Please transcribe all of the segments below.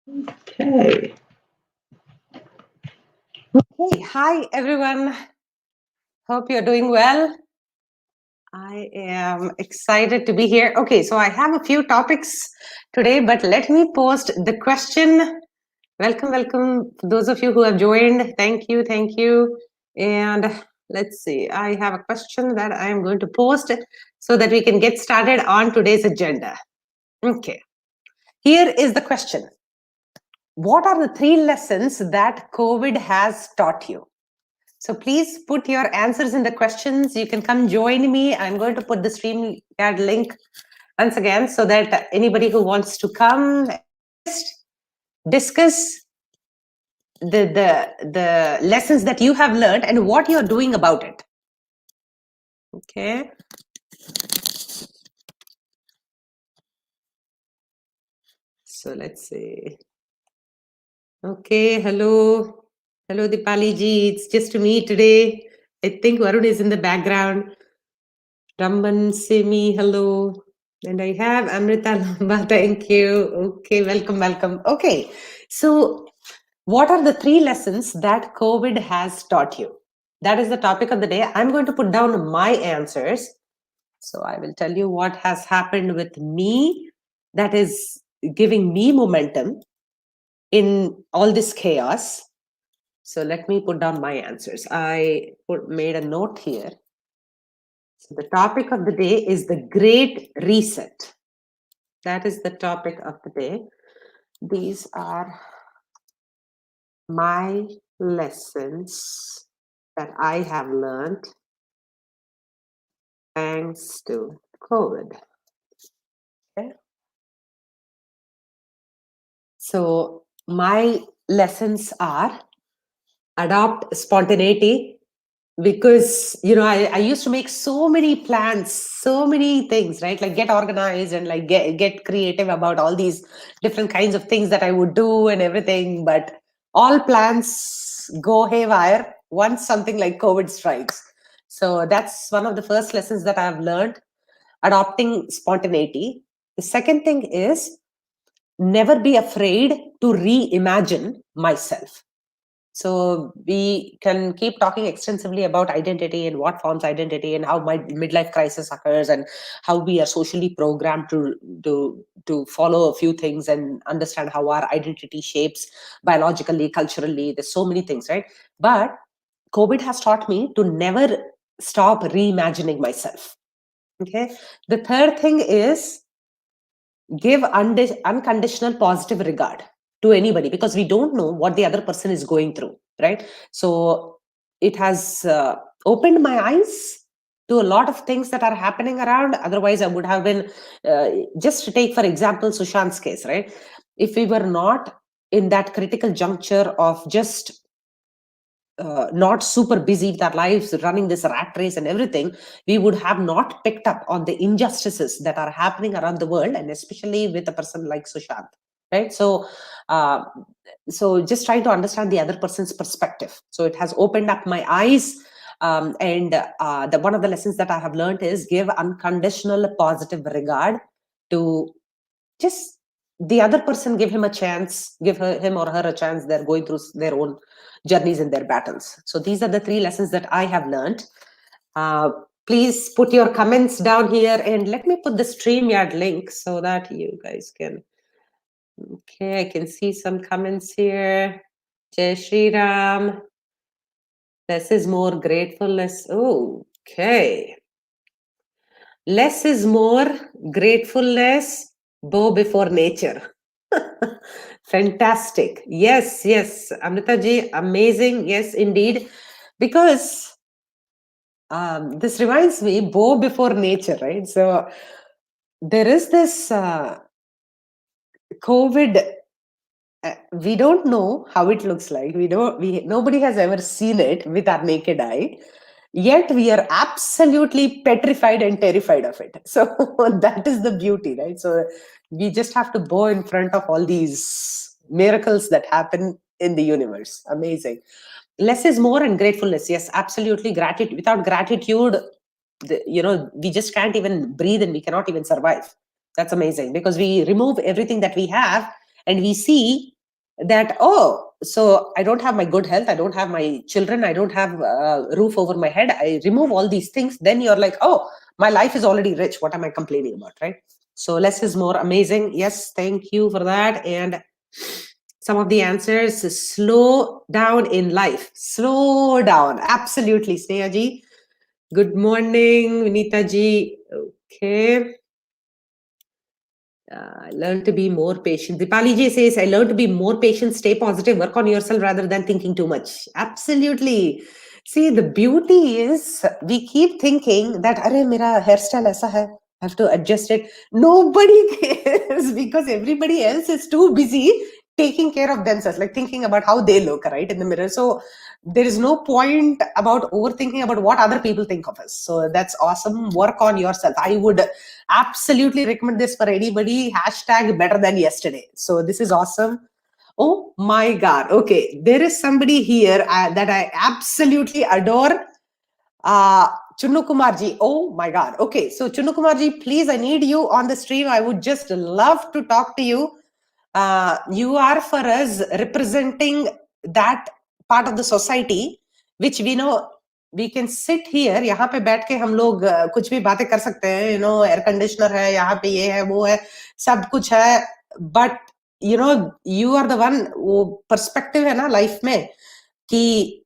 Okay. Okay. Hi, everyone. Hope you're doing well. I am excited to be here. Okay, so I have a few topics today, but let me post the question. Welcome, welcome, those of you who have joined. Thank you, thank you. And let's see, I have a question that I am going to post so that we can get started on today's agenda. Okay, here is the question. What are the 3 lessons that COVID has taught you? So please put your answers in the questions. You can come join me. I'm going to put the StreamYard link once again so that anybody who wants to come discuss the lessons that you have learned and what you're doing about it. Okay. So let's see. Okay, hello. Hello, Dipali ji. It's just me today. I think Varun is in the background. Ramban Simi, hello. And I have Amrita Lamba, thank you. Okay, welcome, welcome. Okay, so what are the 3 lessons that COVID has taught you? That is the topic of the day. I'm going to put down my answers. So I will tell you what has happened with me that is giving me momentum in all this chaos. So let me put down my answers. I made a note here. So the topic of the day is the Great Reset. That is the topic of the day. These are my lessons that I have learned thanks to COVID. Okay. So my lessons are adopt spontaneity, because I used to make so many plans, so many things, right? Like get organized and like get creative about all these different kinds of things that I would do and everything, but all plans go haywire once something like COVID strikes. So that's one of the first lessons that I've learned, adopting spontaneity. The second thing is never be afraid to reimagine myself. So we can keep talking extensively about identity and what forms identity and how my midlife crisis occurs and how we are socially programmed to follow a few things and understand how our identity shapes biologically, culturally. There's so many things, right? But COVID has taught me to never stop reimagining myself. Okay. The third thing is give unconditional positive regard to anybody, because we don't know what the other person is going through, right? So it has opened my eyes to a lot of things that are happening around. Otherwise I would have been just to take for example Sushant's case, right? If we were not in that critical juncture of just not super busy with our lives, running this rat race and everything, we would have not picked up on the injustices that are happening around the world, and especially with a person like Sushant, right? Uh, so just trying to understand the other person's perspective. So it has opened up my eyes. And the one of the lessons that I have learned is give unconditional positive regard to just the other person. Give him a chance, him or her a chance. They're going through their own journeys and their battles. So these are the 3 lessons that I have learned. Please put your comments down here, and let me put the StreamYard link so that you guys can. Okay, I can see some comments here. Jai Shri Ram. Less is more, gratefulness. Oh, okay. Less is more, gratefulness, bow before nature. Fantastic. Yes, yes. Amrita ji, amazing. Yes, indeed. Because this reminds me, bow before nature, right? So there is this COVID. We don't know how it looks like. Nobody has ever seen it with our naked eye. Yet we are absolutely petrified and terrified of it. So that is the beauty, right? So we just have to bow in front of all these miracles that happen in the universe. Amazing. Less is more, and gratefulness. Yes, absolutely. Gratitude. Without gratitude, we just can't even breathe and we cannot even survive. That's amazing, because we remove everything that we have and we see that, oh, so I don't have my good health, I don't have my children, I don't have a roof over my head, I remove all these things, then you're like, oh, my life is already rich, what am I complaining about, right? So less is more. Amazing. Yes, thank you for that. And some of the answers is slow down in life. Slow down. Absolutely, Sneha ji. Good morning, Vinita ji. Okay. I learned to be more patient. Dipali ji says, I learned to be more patient, stay positive, work on yourself rather than thinking too much. Absolutely. See, the beauty is we keep thinking that, Arey, mera hairstyle aisa hai. I have to adjust it. Nobody cares because everybody else is too busy taking care of themselves, like thinking about how they look, right, in the mirror. So there is no point about overthinking about what other people think of us. So that's awesome. Work on yourself. I would absolutely recommend this for anybody. Hashtag better than yesterday. So this is awesome. Oh my God. Okay. There is somebody here that I absolutely adore. Chunnu Kumarji. Oh my God. Okay. So Chunnu Kumarji, please, I need you on the stream. I would just love to talk to you. You are for us representing that part of the society which we know we can sit here. यहाँ पे बैठ के हम लोग कुछ भी बातें कर सकते हैं. You know, air conditioner है, यहाँ पे ये है, वो है, सब कुछ है. But you know, you are the one वो perspective है ना life में कि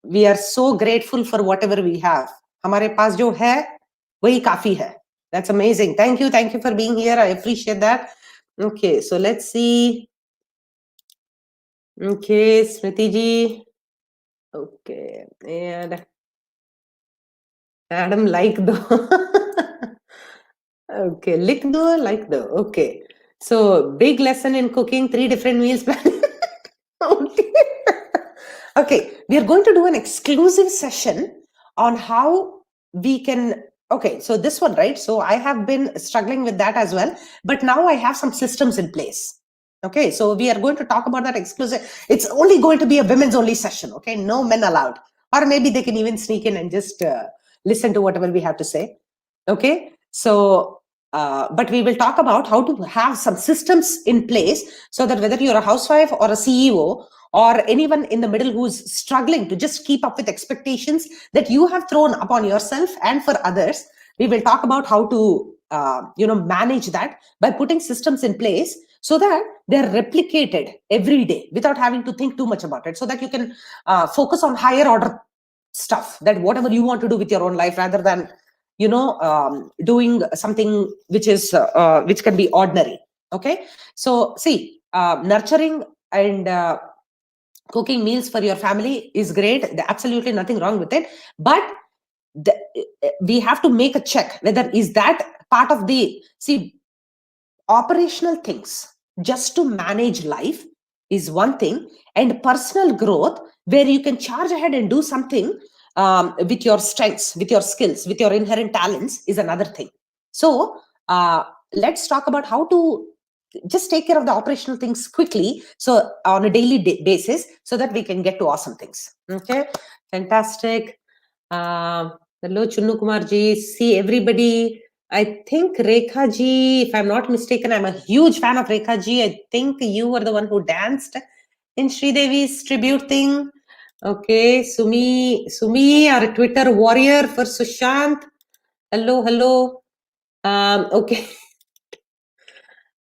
we are so grateful for whatever we have. हमारे पास जो है वही काफी है. That's amazing. Thank you for being here. I appreciate that. Okay, so let's see. Okay, Smriti ji. Okay, and Adam like the. Okay, lick the like the. Okay, so big lesson in cooking, 3 different meals. Okay. Okay, we are going to do an exclusive session on how we can. Okay, so this one, right? So I have been struggling with that as well, but now I have some systems in place. Okay, so we are going to talk about that exclusive. It's only going to be a women's only session. Okay, no men allowed, or maybe they can even sneak in and just listen to whatever we have to say. Okay, so but we will talk about how to have some systems in place so that whether you're a housewife or a CEO or anyone in the middle who's struggling to just keep up with expectations that you have thrown upon yourself and for others, we will talk about how to manage that by putting systems in place so that they're replicated every day without having to think too much about it, so that you can focus on higher order stuff, that whatever you want to do with your own life rather than doing something which can be ordinary. Okay, so see, nurturing and cooking meals for your family is great. Absolutely nothing wrong with it, but the, we have to make a check whether is that part of the, see, operational things just to manage life is one thing, and personal growth where you can charge ahead and do something with your strengths, with your skills, with your inherent talents is another thing. So let's talk about how to just take care of the operational things quickly, so on a daily basis, so that we can get to awesome things. Okay, fantastic. Hello, Chunnu Kumar ji. See everybody. I think Rekha ji, if I'm not mistaken, I'm a huge fan of Rekha ji. I think you were the one who danced in Sridevi's tribute thing. Okay, Sumi, our Twitter warrior for Sushant. Hello. Okay.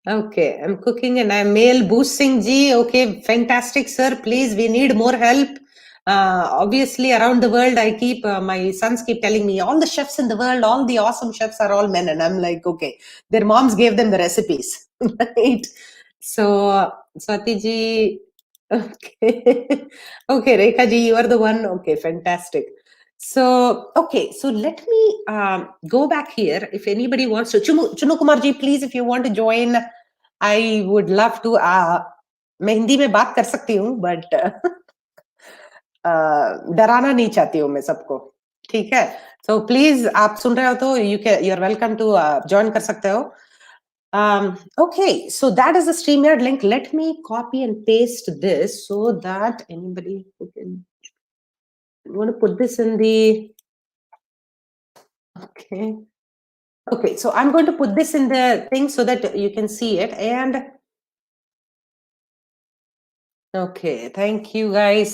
Okay, I'm cooking and I'm male boosting ji. Okay, fantastic, sir. Please, we need more help. Obviously, around the world, I keep my sons keep telling me all the chefs in the world, all the awesome chefs are all men, and I'm like, okay, their moms gave them the recipes, right? So, Swati ji, okay, okay, Rekha ji, you are the one. Okay, fantastic. So, okay, so let me go back here. If anybody wants to, Chunu Kumar ji, please, if you want to join, I would love to. मैं हिंदी में बात कर सकती हूँ, but डराना नहीं चाहती हूँ मैं सबको. ठीक है? So please, आप सुन रहे हो तो you're welcome to join कर सकते हो. Okay, so that is the StreamYard link. Let me copy and paste this so that anybody who can. I want to put this in the. Okay. Okay, so I'm going to put this in the thing so that you can see it. And Okay, thank you guys.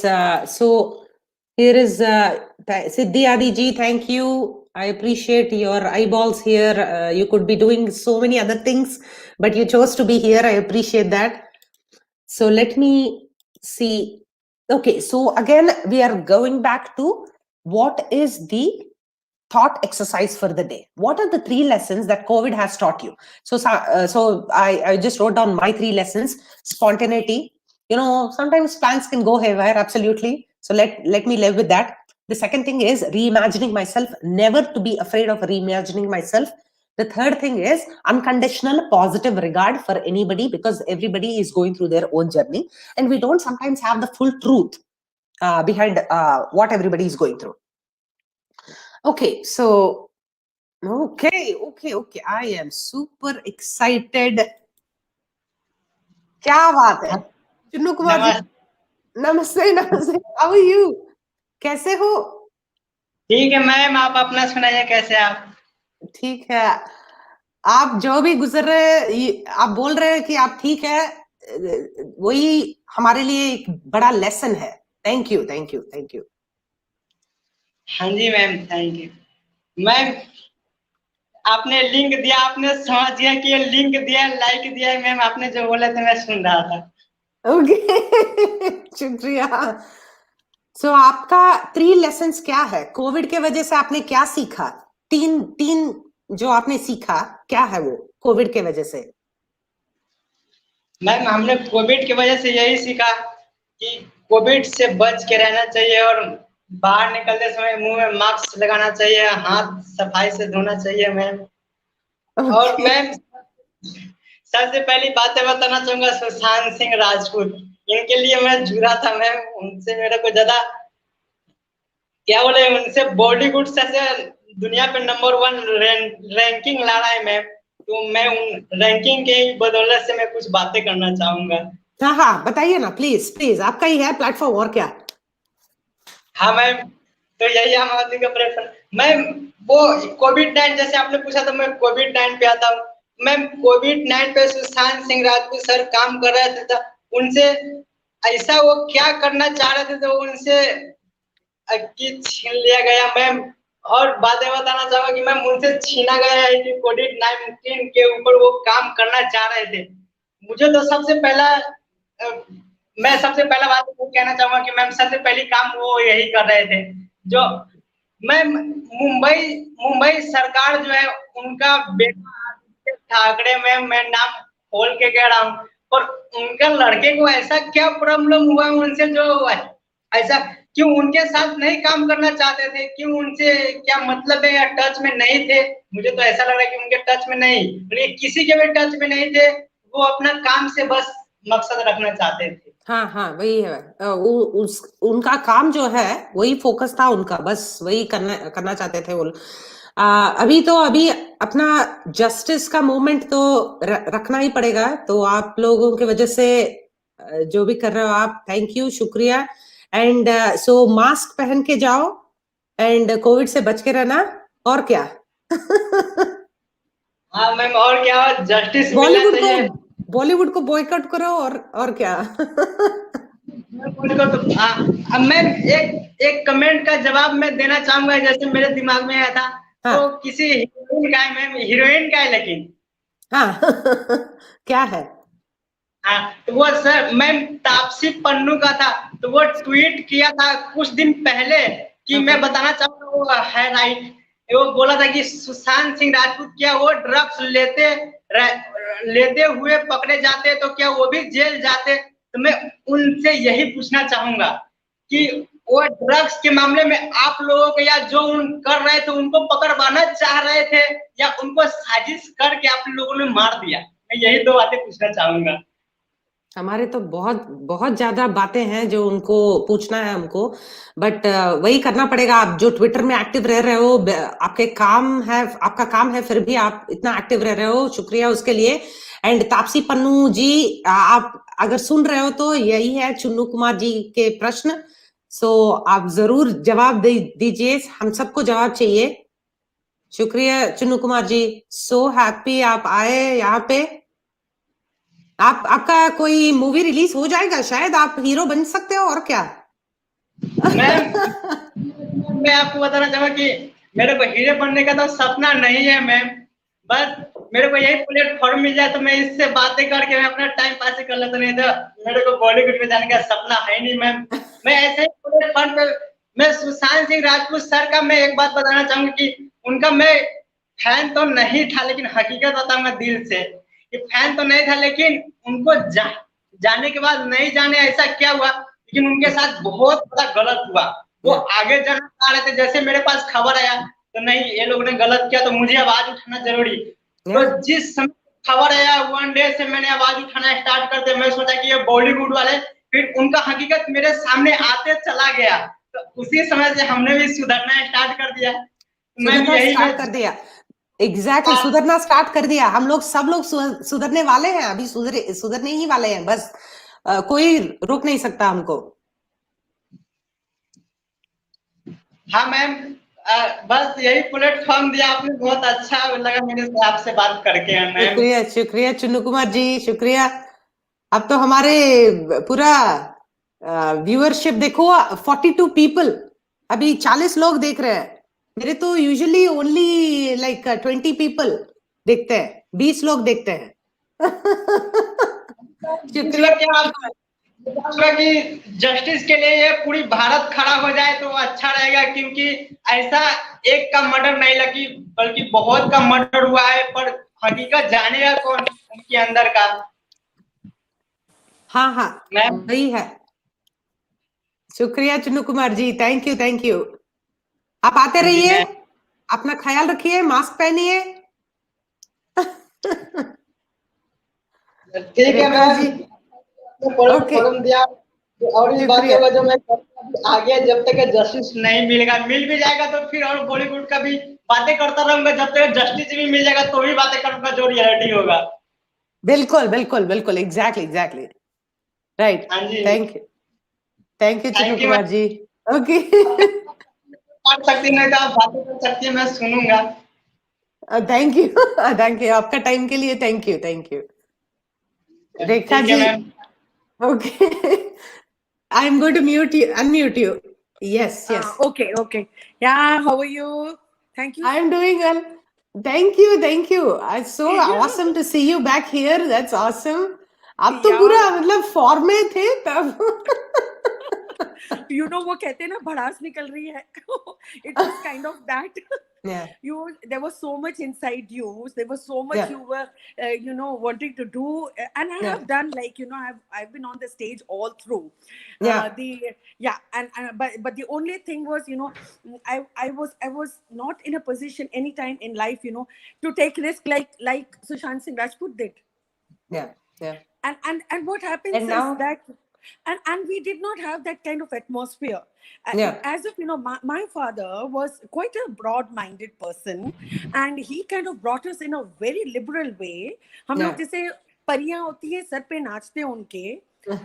So here is Siddhi Adi ji. Thank you. I appreciate your eyeballs here. You could be doing so many other things, but you chose to be here. I appreciate that. So let me see. Okay, so again, we are going back to what is the thought exercise for the day. What are the 3 lessons that COVID has taught you? So I just wrote down my 3 lessons. Spontaneity. You know, sometimes plans can go haywire. Absolutely. So let me live with that. The second thing is reimagining myself. Never to be afraid of reimagining myself. The third thing is unconditional positive regard for anybody, because everybody is going through their own journey, and we don't sometimes have the full truth behind what everybody is going through. Okay, so okay. I am super excited. क्या बात है? चुन्नू कुमार जी, नमस्ते। नमस्ते। How are you? कैसे हो? ठीक है ma'am, आप अपना सुनाइए, कैसे आप? ठीक है। आप जो भी गुजर रहे हैं, आप बोल रहे हैं कि आप ठीक है, वही हमारे लिए एक बड़ा लेसन है। Thank you, thank you, thank you. हाँ जी मैम, थैंक यू मैम। आपने लिंक दिया, आपने समझ गया कि ये लिंक दिया, लाइक दिया है मैम, आपने जो बोला था मैं सुन रहा था। ओके शुक्रिया। सो आपका 3 लेसन्स क्या है? कोविड के वजह से आपने क्या सीखा? तीन तीन जो आपने सीखा, क्या है वो कोविड के वजह से? मैम हमने कोविड की वजह से यही सीखा कि कोविड से बच के रहना चाहिए, और बाहर निकलते समय मुंह में मास्क लगाना चाहिए, हाथ सफाई से धोना चाहिए मैम। और ओके। मैम सबसे पहली बातें बताना चाहूंगा सुशांत सिंह राजपूत, इनके लिए मैं जुड़ा था मैम। उनसे मेरे को ज्यादा क्या बोले, उनसे बॉलीवुड से दुनिया पे नंबर 1 रैंकिंग ला रहा है मैम। तो मैं उन रैंकिंग के बदौलत से मैं कुछ बातें करना चाहूंगा। हाँ हाँ, बताइए ना, प्लीज प्लीज, आपका ही है प्लेटफॉर्म, और क्या। हाँ मैम, तो यही आम आदमी का प्रेफर मैम। वो कोविड-9 जैसे आपने पूछा था, मैं कोविड-9 पे आता हूँ मैम। कोविड-9 पे सुशांत सिंह राजपूत सर काम कर रहे थे, तो उनसे ऐसा वो क्या करना चाह रहे थे, तो उनसे कि छीन लिया गया मैम। और बातें बताना चाहूंगा कि मैम उनसे छीना गया है कि कोविड-19 के ऊपर वो काम करना चाह रहे थे। मुझे तो सबसे पहला मैं सबसे पहला बात तो कहना चाहूंगा कि मैम सबसे पहली काम वो यही कर रहे थे। जो मैम मुंबई मुंबई सरकार जो है, उनका बेटा आदित्य ठाकरे मैम, मैं नाम खोल के कह रहा हूँ, और उनके लड़के को ऐसा क्या प्रॉब्लम हुआ उनसे, जो ऐसा क्यों उनके साथ नहीं काम करना चाहते थे, क्यों उनसे क्या मतलब है, या टच में नहीं थे। मुझे तो ऐसा लग रहा है कि उनके टच में नहीं, किसी के भी टच में नहीं थे। वो अपना काम से बस मकसद रखना चाहते थे। हाँ हाँ, वही है। उनका काम जो है वही फोकस था उनका, बस वही करना करना चाहते थे वो। अभी अपना जस्टिस का मूवमेंट तो रखना ही पड़ेगा। तो आप लोगों की वजह से जो भी कर रहे हो आप, थैंक यू, शुक्रिया। एंड सो मास्क पहन के जाओ, एंड कोविड से बच के रहना, और क्या। हाँ मैम, और क्या, जस्टिस मिलना बॉलीवुड को चाहिए। बॉलीवुड को बॉयकॉट करो, और क्या। उनको तो अब मैं एक एक कमेंट का जवाब मैं देना चाहूंगा, जैसे मेरे दिमाग में आया था। हाँ तो किसी हीरोइन का है मैम, हीरोइन का है लेकिन। हाँ। क्या है? हाँ, तो वो सर मैम तापसी पन्नू का था। तो वो ट्वीट किया था कुछ दिन पहले कि ओके। मैं बताना चाहूंगा, वो है राइट। वो बोला था कि सुशांत सिंह राजपूत क्या वो ड्रग्स लेते हुए पकड़े जाते तो क्या वो भी जेल जाते। तो मैं उनसे यही पूछना चाहूंगा कि वो ड्रग्स के मामले में आप लोगों को, या जो कर रहे थे उनको पकड़वाना चाह रहे थे, या उनको साजिश करके आप लोगों ने मार दिया। मैं यही 2 बातें पूछना चाहूंगा। हमारे तो बहुत बहुत ज्यादा बातें हैं जो उनको पूछना है हमको, बट वही करना पड़ेगा। आप जो ट्विटर में एक्टिव रह रहे हो, आपके काम है, आपका काम है, फिर भी आप इतना एक्टिव रह रहे हो, शुक्रिया उसके लिए। एंड तापसी पन्नू जी, आप अगर सुन रहे हो तो यही है चुन्नू कुमार जी के प्रश्न। सो आप जरूर जवाब दीजिए, हम सबको जवाब चाहिए। शुक्रिया चुन्नू कुमार जी, सो हैप्पी आप आए यहाँ पे। आपका कोई मूवी रिलीज हो जाएगा, शायद आप हीरो बन सकते हो, और क्या। मैम मैं आपको बताना चाहूंगा कि मेरे को हीरो बनने का तो सपना नहीं है मैम। बस मेरे को यही प्लेटफॉर्म मिल जाए तो मैं इससे बातें करके मैं अपना टाइम पास ही कर लेता, नहीं तो मेरे को बॉलीवुड में जाने का सपना है नहीं मैम। मैं ऐसे ही प्लेटफॉर्म पे मैं सुशांत सिंह राजपूत सर का मैं एक बात बताना चाहूंगा कि उनका मैं फैन तो नहीं था, लेकिन हकीकत बताऊंगा दिल से कि फैन तो नहीं था, लेकिन उनको जाने के बाद नहीं जाने ऐसा क्या हुआ, लेकिन उनके साथ बहुत बड़ा गलत हुआ। वो आगे जाना चाह रहे थे, जैसे मेरे पास खबर आया तो नहीं ये लोग ने गलत किया तो मुझे आवाज उठाना जरूरी। तो जिस समय खबर आया 1 डे से मैंने आवाज उठाना स्टार्ट कर दिया। मैं सोचा कि ये बॉलीवुड वाले, फिर उनका हकीकत मेरे सामने आते चला गया, तो उसी समय से हमने भी सुधरना स्टार्ट कर दिया। मैं सुधरना यही स्टार्ट कर दिया। एग्जैक्टली, सुधरना स्टार्ट कर दिया। हम लोग सब लोग सुधरने वाले हैं, अभी सुधरने ही वाले हैं, बस कोई रोक नहीं सकता हमको। हाँ मैम, बस यही प्लेटफॉर्म दिया आपने, बहुत अच्छा लगा मेरे से आपसे बात करके मैम। शुक्रिया शुक्रिया चुन्नू कुमार जी, शुक्रिया। अब तो हमारे पूरा व्यूअरशिप देखो, 42 पीपल, अभी 40 लोग देख रहे हैं। मेरे तो यूजुअली ओनली लाइक 20 पीपल देखते हैं, 20 लोग देखते हैं। शुक्रिया कि जस्टिस के लिए ये पूरी भारत खड़ा हो जाए तो अच्छा रहेगा, क्योंकि ऐसा एक का मर्डर नहीं लगी बल्कि बहुत का मर्डर हुआ है, पर हकीकत जानेगा कौन उनके अंदर का। हाँ हाँ वही है। शुक्रिया चुन्नू कुमार जी, थैंक यू थैंक यू। आप आते रहिए, अपना ख्याल रखिए, मास्क पहनिए। ठीक है रेखा मैम, जी, ओके, फोरम दिया और इस बात शुक्रिया। का जो मैं आगे जब तक जस्टिस नहीं मिलेगा, मिल भी जाएगा तो फिर और बॉलीवुड का भी बातें करता रहूंगा, जब तक जस्टिस भी मिल जाएगा तो भी बातें करूंगा जो रियलिटी होगा। बिल्कुल बिल्कुल बिल्कुल, एग्जैक्टली एग्जैक्टली, राइट। हाँ जी, thank you Chunnu thank you Kumar ma'am. जी। ओके। कर सकती नहीं तो आप बातें कर सकती है, मैं सुनूंगा। थैंक यू थैंक यू, आपका टाइम के लिए thank you thank you. Rekha ठीक है जी, ma'am. Okay. I am going to mute you, unmute you. Yes yes, Okay. Yeah, how are you? Thank you. I am doing well, thank you thank you. So awesome to see you back here, that's awesome. आप तो पूरा Yeah. मतलब form में थे तब। You know वो कहते हैं ना भड़ास निकल रही है. It was kind of that. Yeah, There was so much inside you. There was so much yeah, you were, wanting to do. And I yeah, have done, like, I've been on the stage all through. yeah, But the only thing was, I was not in a position anytime in life, to take risk like Sushant Singh Rajput did. yeah, yeah. And what happens And is now, that, and we did not have that kind of atmosphere. yeah, As if, my father was quite a broad minded person, and he kind of brought us in a very liberal way. हम लोग yeah, जैसे परियां होती है sir पे नाचते हैं उनके.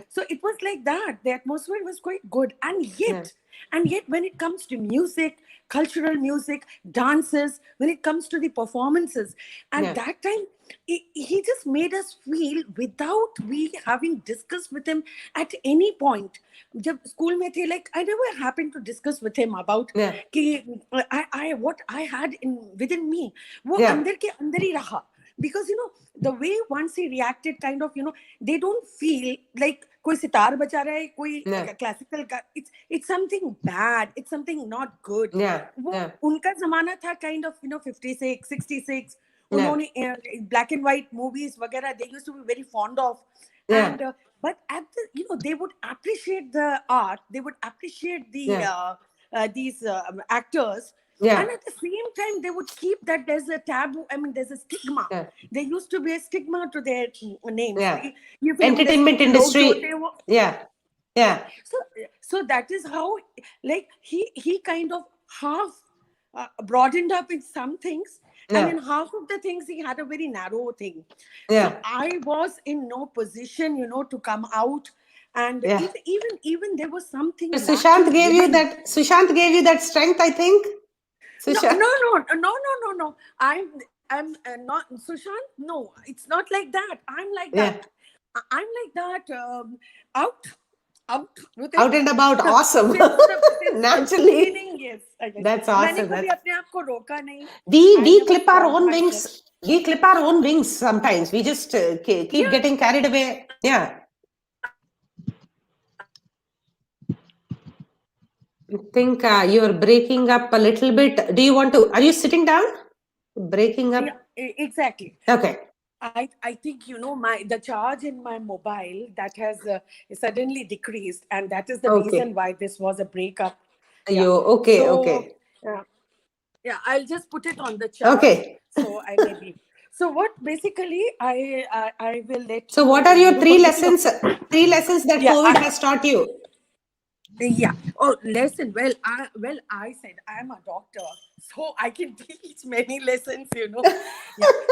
So it was like that. The atmosphere was quite good. yeah, And yet, when it comes to music, cultural music, dances, when it comes to the performances, and yeah, that time, he just made us feel without we having discussed with him at any point. जब school में थे, like, I never happened to discuss with him about yeah, कि I what I had in within me, वो yeah, अंदर के अंदर ही रहा. Because the way once he reacted, kind of, they don't feel like कोई सितार बजा रहा है, कोई yeah, क्लासिकल का, it's something bad, it's something not good. yeah, वो yeah, उनका जमाना था kind of 56 66. yeah, उन्होंने black and white movies वगैरह they used to be very fond of. yeah, And but at the, they would appreciate the art, they would appreciate the yeah, these actors. And yeah, at the same time, they would keep that there's a taboo. I mean, there's a stigma. yeah, There used to be a stigma to their names. yeah. ये film industry Entertainment के लोग जो होते industry, हैं वो. yeah, yeah, So that is how, like, he kind of half broadened up in some things, and in yeah, half of the things he had a very narrow thing. So yeah, I was in no position, to come out. And yeah. even there was something So lacking within. Sushant gave you that strength, I think. No, Sushant, no, no, no, no, no, no. I'm not Sushant. No, it's not like that. I'm like yeah, that. I'm like that. Out, with it. Out and about, awesome. Since the Naturally, beginning, yes. I guess. that's मैंने awesome. कभी That's अपने आप को रोका नहीं. we I we never clip our stopped own myself. wings. We clip our own wings sometimes. We just keep Yeah. getting carried away. Yeah. I think you're breaking up a little bit. Do you want to? Are you sitting down? Breaking up. Yeah, exactly. Okay. I think the charge in my mobile that has suddenly decreased, and that is the reason Okay. why this was a breakup. Yeah. You okay? So Okay. yeah, I'll just put it on the charge. Okay. So I may be. So what basically I will let So, you what are your know three a little. lessons? Three lessons that Yeah. COVID has taught you? Yeah. Oh, listen. I said I'm a doctor, so I can teach many lessons. Yeah.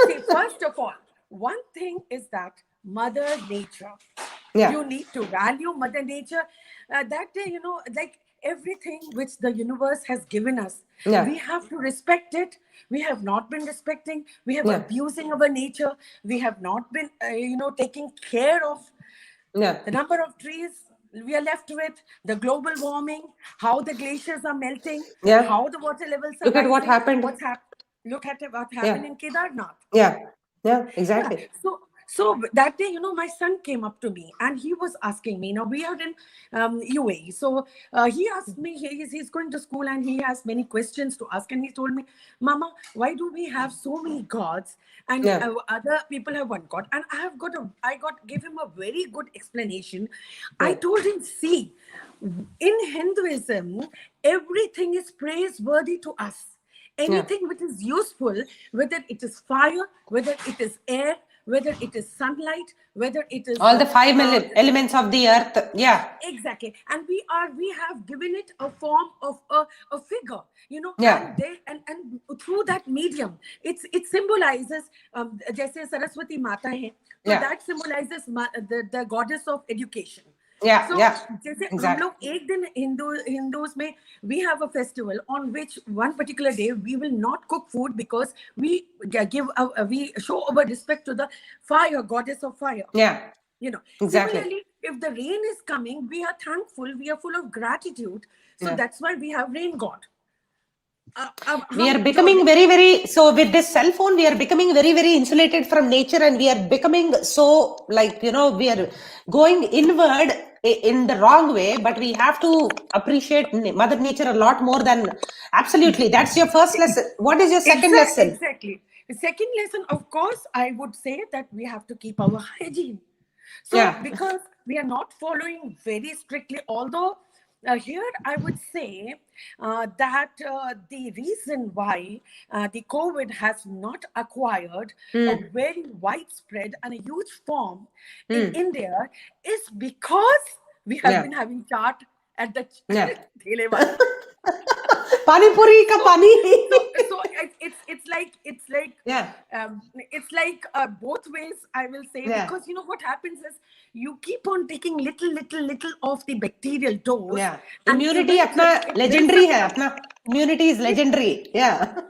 See, first of all, one thing is that Mother Nature. Yeah. You need to value Mother Nature. That day, like everything which the universe has given us, Yeah. we have to respect it. We have not been respecting. We have Yeah. abusing our nature. We have not been, taking care of Yeah. the number of trees we are left with, the global warming, how the glaciers are melting, Yeah. how the water levels are Look at rising. what happened. Look at what Yeah. happened in Kedarnath. Yeah. Yeah. Yeah. Exactly. So that day, my son came up to me and he was asking me. Now we are in UAE, so he asked me. He's going to school and he has many questions to ask. And he told me, "Mama, why do we have so many gods and Yeah. other people have one god?" And I gave him a very good explanation. I Yeah. told him, "See, in Hinduism, everything is praiseworthy to us. Anything which is useful, whether it is fire, whether it is air, whether it is sunlight, whether it is All the five elements of the earth. Yeah. exactly, and we have given it a form of a figure, Yeah. and through that medium, it symbolizes जैसे सरस्वती माता है, so Yeah. that symbolizes the goddess of education. Yeah. So Yeah. जैसे हम Exactly. लोग एक दिन Hindus में we have a festival on which one particular day we will not cook food because we we show our respect to the fire, goddess of fire. Yeah. Exactly. Similarly, if the rain is coming, we are thankful, we are full of gratitude. So Yeah. that's why we have rain god. We are becoming very, very, so with this cell phone, we are becoming very, very insulated from nature, and we are becoming so, like, we are going inward in the wrong way, but we have to appreciate Mother Nature a lot more than, absolutely. That's your first lesson. What is your second lesson? Exactly. The second lesson, of course, I would say that we have to keep our hygiene. So, Yeah. because we are not following very strictly, although here I would say that the reason why the COVID has not acquired a very widespread and a huge form in India is because we have been having chaat at the Dhele wala. Pani puri ka pani. So it's like Yeah. it's like both ways, I will say, Yeah. because what happens is you keep on taking little of the bacterial dose. Yeah. and Immunity eventually apna it legendary builds hai. up Apna immunity is legendary. Yeah.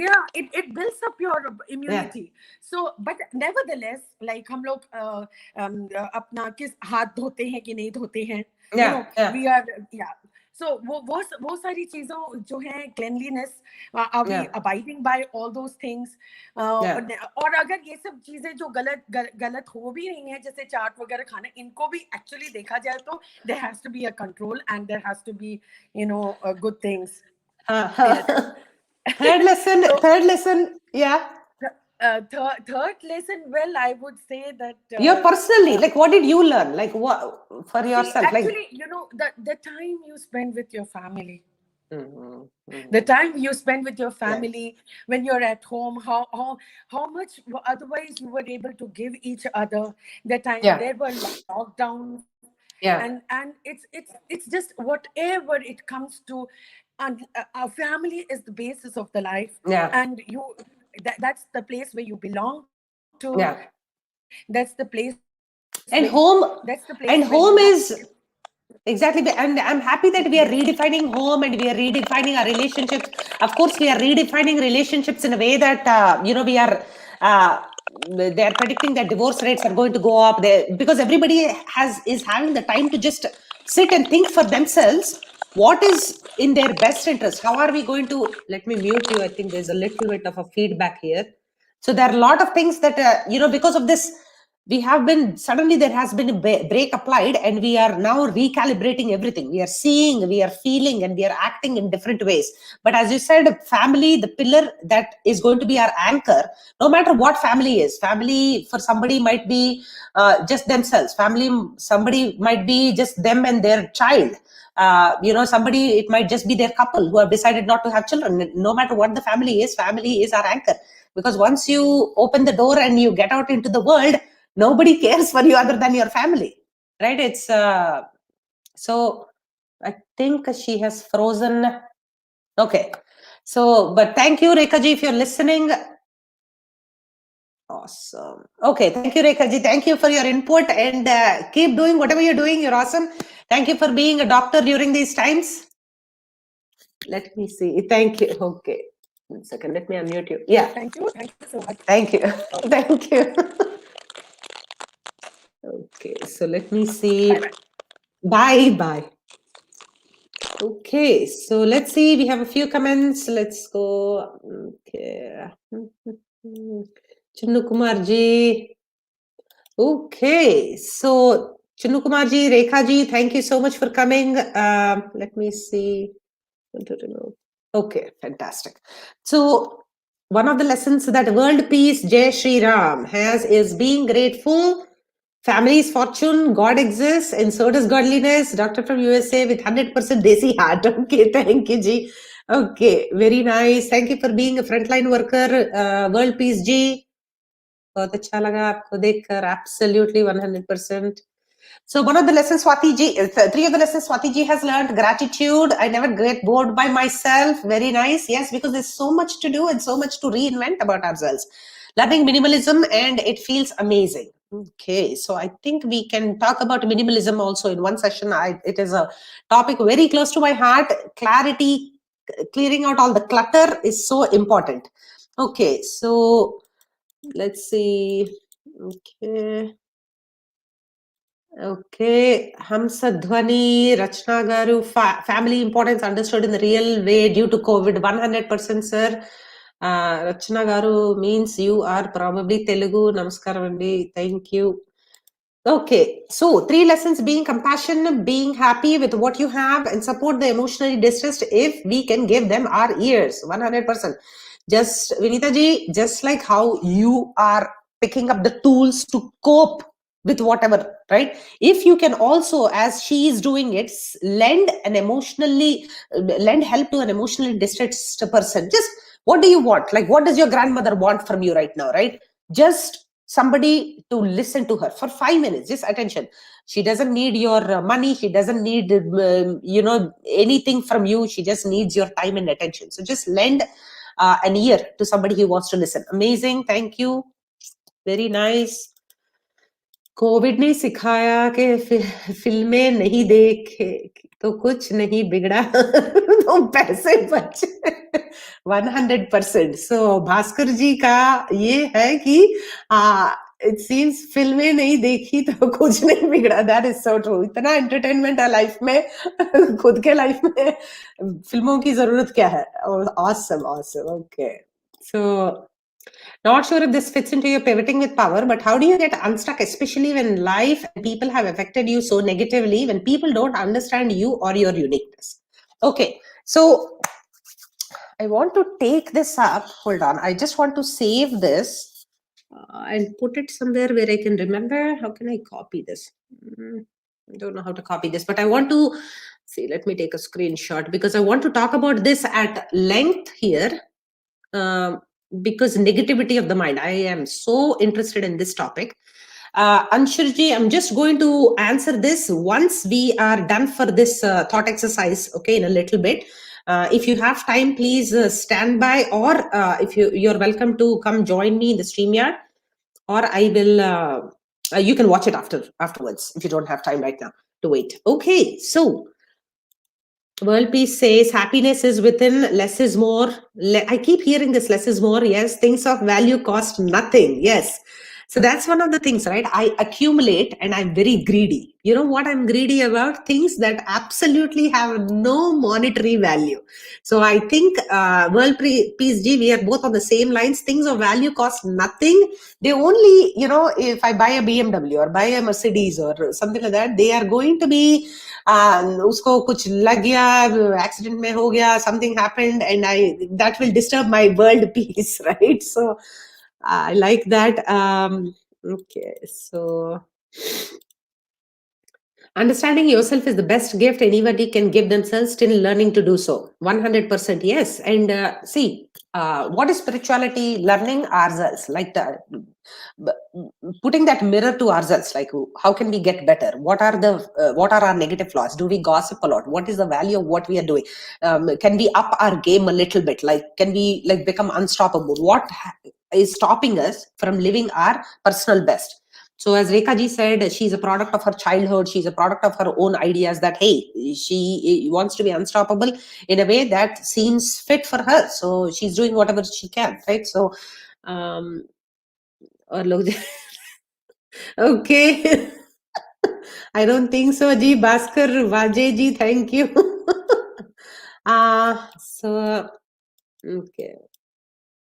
Yeah, it builds up your immunity. So, but nevertheless, like हम लोग अपना किस हाथ धोते हैं कि नहीं धोते हैं, Yeah. Yeah. we are So वो सारी चीजों जो हैं, cleanliness, are we Yeah. abiding by all those things? और अगर ये सब चीजें जो गलत हो भी रही हैं, जैसे चाट वगैरह खाना, इनको भी actually देखा जाए तो there has to be a control and there has to be good things. Third lesson, yeah. Third lesson, well, I would say that You personally, like, what did you learn? Like, what for yourself? actually, the time you spend with your family, the time you spend with your family when you're at home, how much otherwise you were able to give each other. The time there were lockdowns, and it's just whatever it comes to, and our family is the basis of the life, and that's the place where you belong to. That's the place and home is exactly, and I'm happy that we are redefining home and we are redefining our relationships. Of course, we are redefining relationships in a way that we are they are predicting that divorce rates are going to go up because everybody is having the time to just sit and think for themselves what is in their best interest. How are we going to, let me mute you, I think there's a little bit of a feedback here. So there are a lot of things that because of this, we have been, suddenly there has been a break applied, and we are now recalibrating everything. We are seeing, we are feeling, and we are acting in different ways. But as you said, family, the pillar that is going to be our anchor, no matter what family is. Family for somebody might be just themselves. Family, somebody might be just them and their child. Somebody, it might just be their couple who have decided not to have children. No matter what the family is our anchor. Because once you open the door and you get out into the world, nobody cares for you other than your family, right? It's so I think she has frozen. Okay, so but thank you, Rekha ji, if you're listening. Awesome. Okay, thank you, Rekha ji. Thank you for your input, and keep doing whatever you're doing. You're awesome. Thank you for being a doctor during these times. Let me see. Thank you. Okay, 1 second. Let me unmute you. Yeah. Thank you so much. Thank you. Thank you. Okay, so let me see. Bye. Okay, so let's see. We have a few comments. Let's go. Okay. Chinnu Kumar ji. Okay, so Chinnu Kumar ji, Rekha ji, thank you so much for coming. Let me see. Okay, fantastic. So one of the lessons that World Peace Jai Shri Ram has is being grateful. Family is fortune, God exists, and so does godliness. Doctor from USA with 100% desi heart. Okay, thank you, Ji. Okay, very nice. Thank you for being a frontline worker. World Peace Ji. बहुत अच्छा लगा आपको देखकर. Absolutely 100%. So one of the lessons Swati ji, 3 of the lessons Swati ji has learned: gratitude. I never get bored by myself. Very nice. Yes, because there's so much to do and so much to reinvent about ourselves. Learning minimalism, and it feels amazing. Okay, so I think we can talk about minimalism also in one session. It is a topic very close to my heart. Clarity, clearing out all the clutter is so important. Okay, so let's see. Okay, Hamsadhwani, Rachana Garu, family importance understood in the real way due to COVID, 100%, sir. Rachana Garu means you are probably Telugu. Namaskaram andi. Thank you. Okay, so 3 lessons: being compassionate, being happy with what you have, and support the emotionally distressed if we can give them our ears. 100%. Just, Vinita ji, just like how you are picking up the tools to cope with whatever, right? If you can also, as she is doing it, lend help to an emotionally distressed person. Just, what do you want? Like, what does your grandmother want from you right now, right? Just somebody to listen to her for 5 minutes, just attention. She doesn't need your money. She doesn't need anything from you. She just needs your time and attention. So just lend an ear to somebody who wants to listen. Amazing. Thank you. Very nice. Covid ने सिखाया कि फिल्में नहीं देखे तो कुछ नहीं बिगड़ा तो पैसे बचे 100%. सो भास्कर जी का ये है कि इट सीम्स फिल्में नहीं देखी तो कुछ नहीं बिगड़ा. That is so true. इतना एंटरटेनमेंट है लाइफ में, खुद के लाइफ में फिल्मों की जरूरत क्या है. Awesome. Okay, so not sure if this fits into your pivoting with power, but how do you get unstuck, especially when life and people have affected you so negatively, when people don't understand you or your uniqueness? Okay, so I want to take this up. Hold on. I just want to save this and put it somewhere where I can remember. How can I copy this? I don't know how to copy this, but I want to see. Let me take a screenshot because I want to talk about this at length here. Because negativity of the mind, I am so interested in this topic. Anshurji, I'm just going to answer this once we are done for this thought exercise, okay, in a little bit. If you have time, please stand by, or if you're welcome to come join me in the StreamYard, or I will, you can watch it afterwards if you don't have time right now to wait. Okay, so World Peace says happiness is within, less is more. I keep hearing this, less is more. Yes, things of value cost nothing. Yes. So that's one of the things, right? I accumulate and I'm very greedy. You know what I'm greedy about? Things that absolutely have no monetary value. So I think Peace G, we are both on the same lines. Things of value cost nothing. They only, if I buy a BMW or buy a Mercedes or something like that, they are going to be उसको कुछ लग गया, accident में हो गया, something happened, and that will disturb my world peace, right? So I like that. Okay, so understanding yourself is the best gift anybody can give themselves, still learning to do so. 100% yes. And see, what is spirituality? Learning ourselves, like putting that mirror to ourselves, like how can we get better? What are our negative flaws? Do we gossip a lot? What is the value of what we are doing? Can we up our game a little bit? Like, can we like become unstoppable? What is stopping us from living our personal best? So as Rekha ji said, she's a product of her childhood. She's a product of her own ideas that, hey, she wants to be unstoppable in a way that seems fit for her. So she's doing whatever she can, right? So, और लोग okay. I don't think so, Ji. Bhaskar Vajay ji, thank you. So, okay.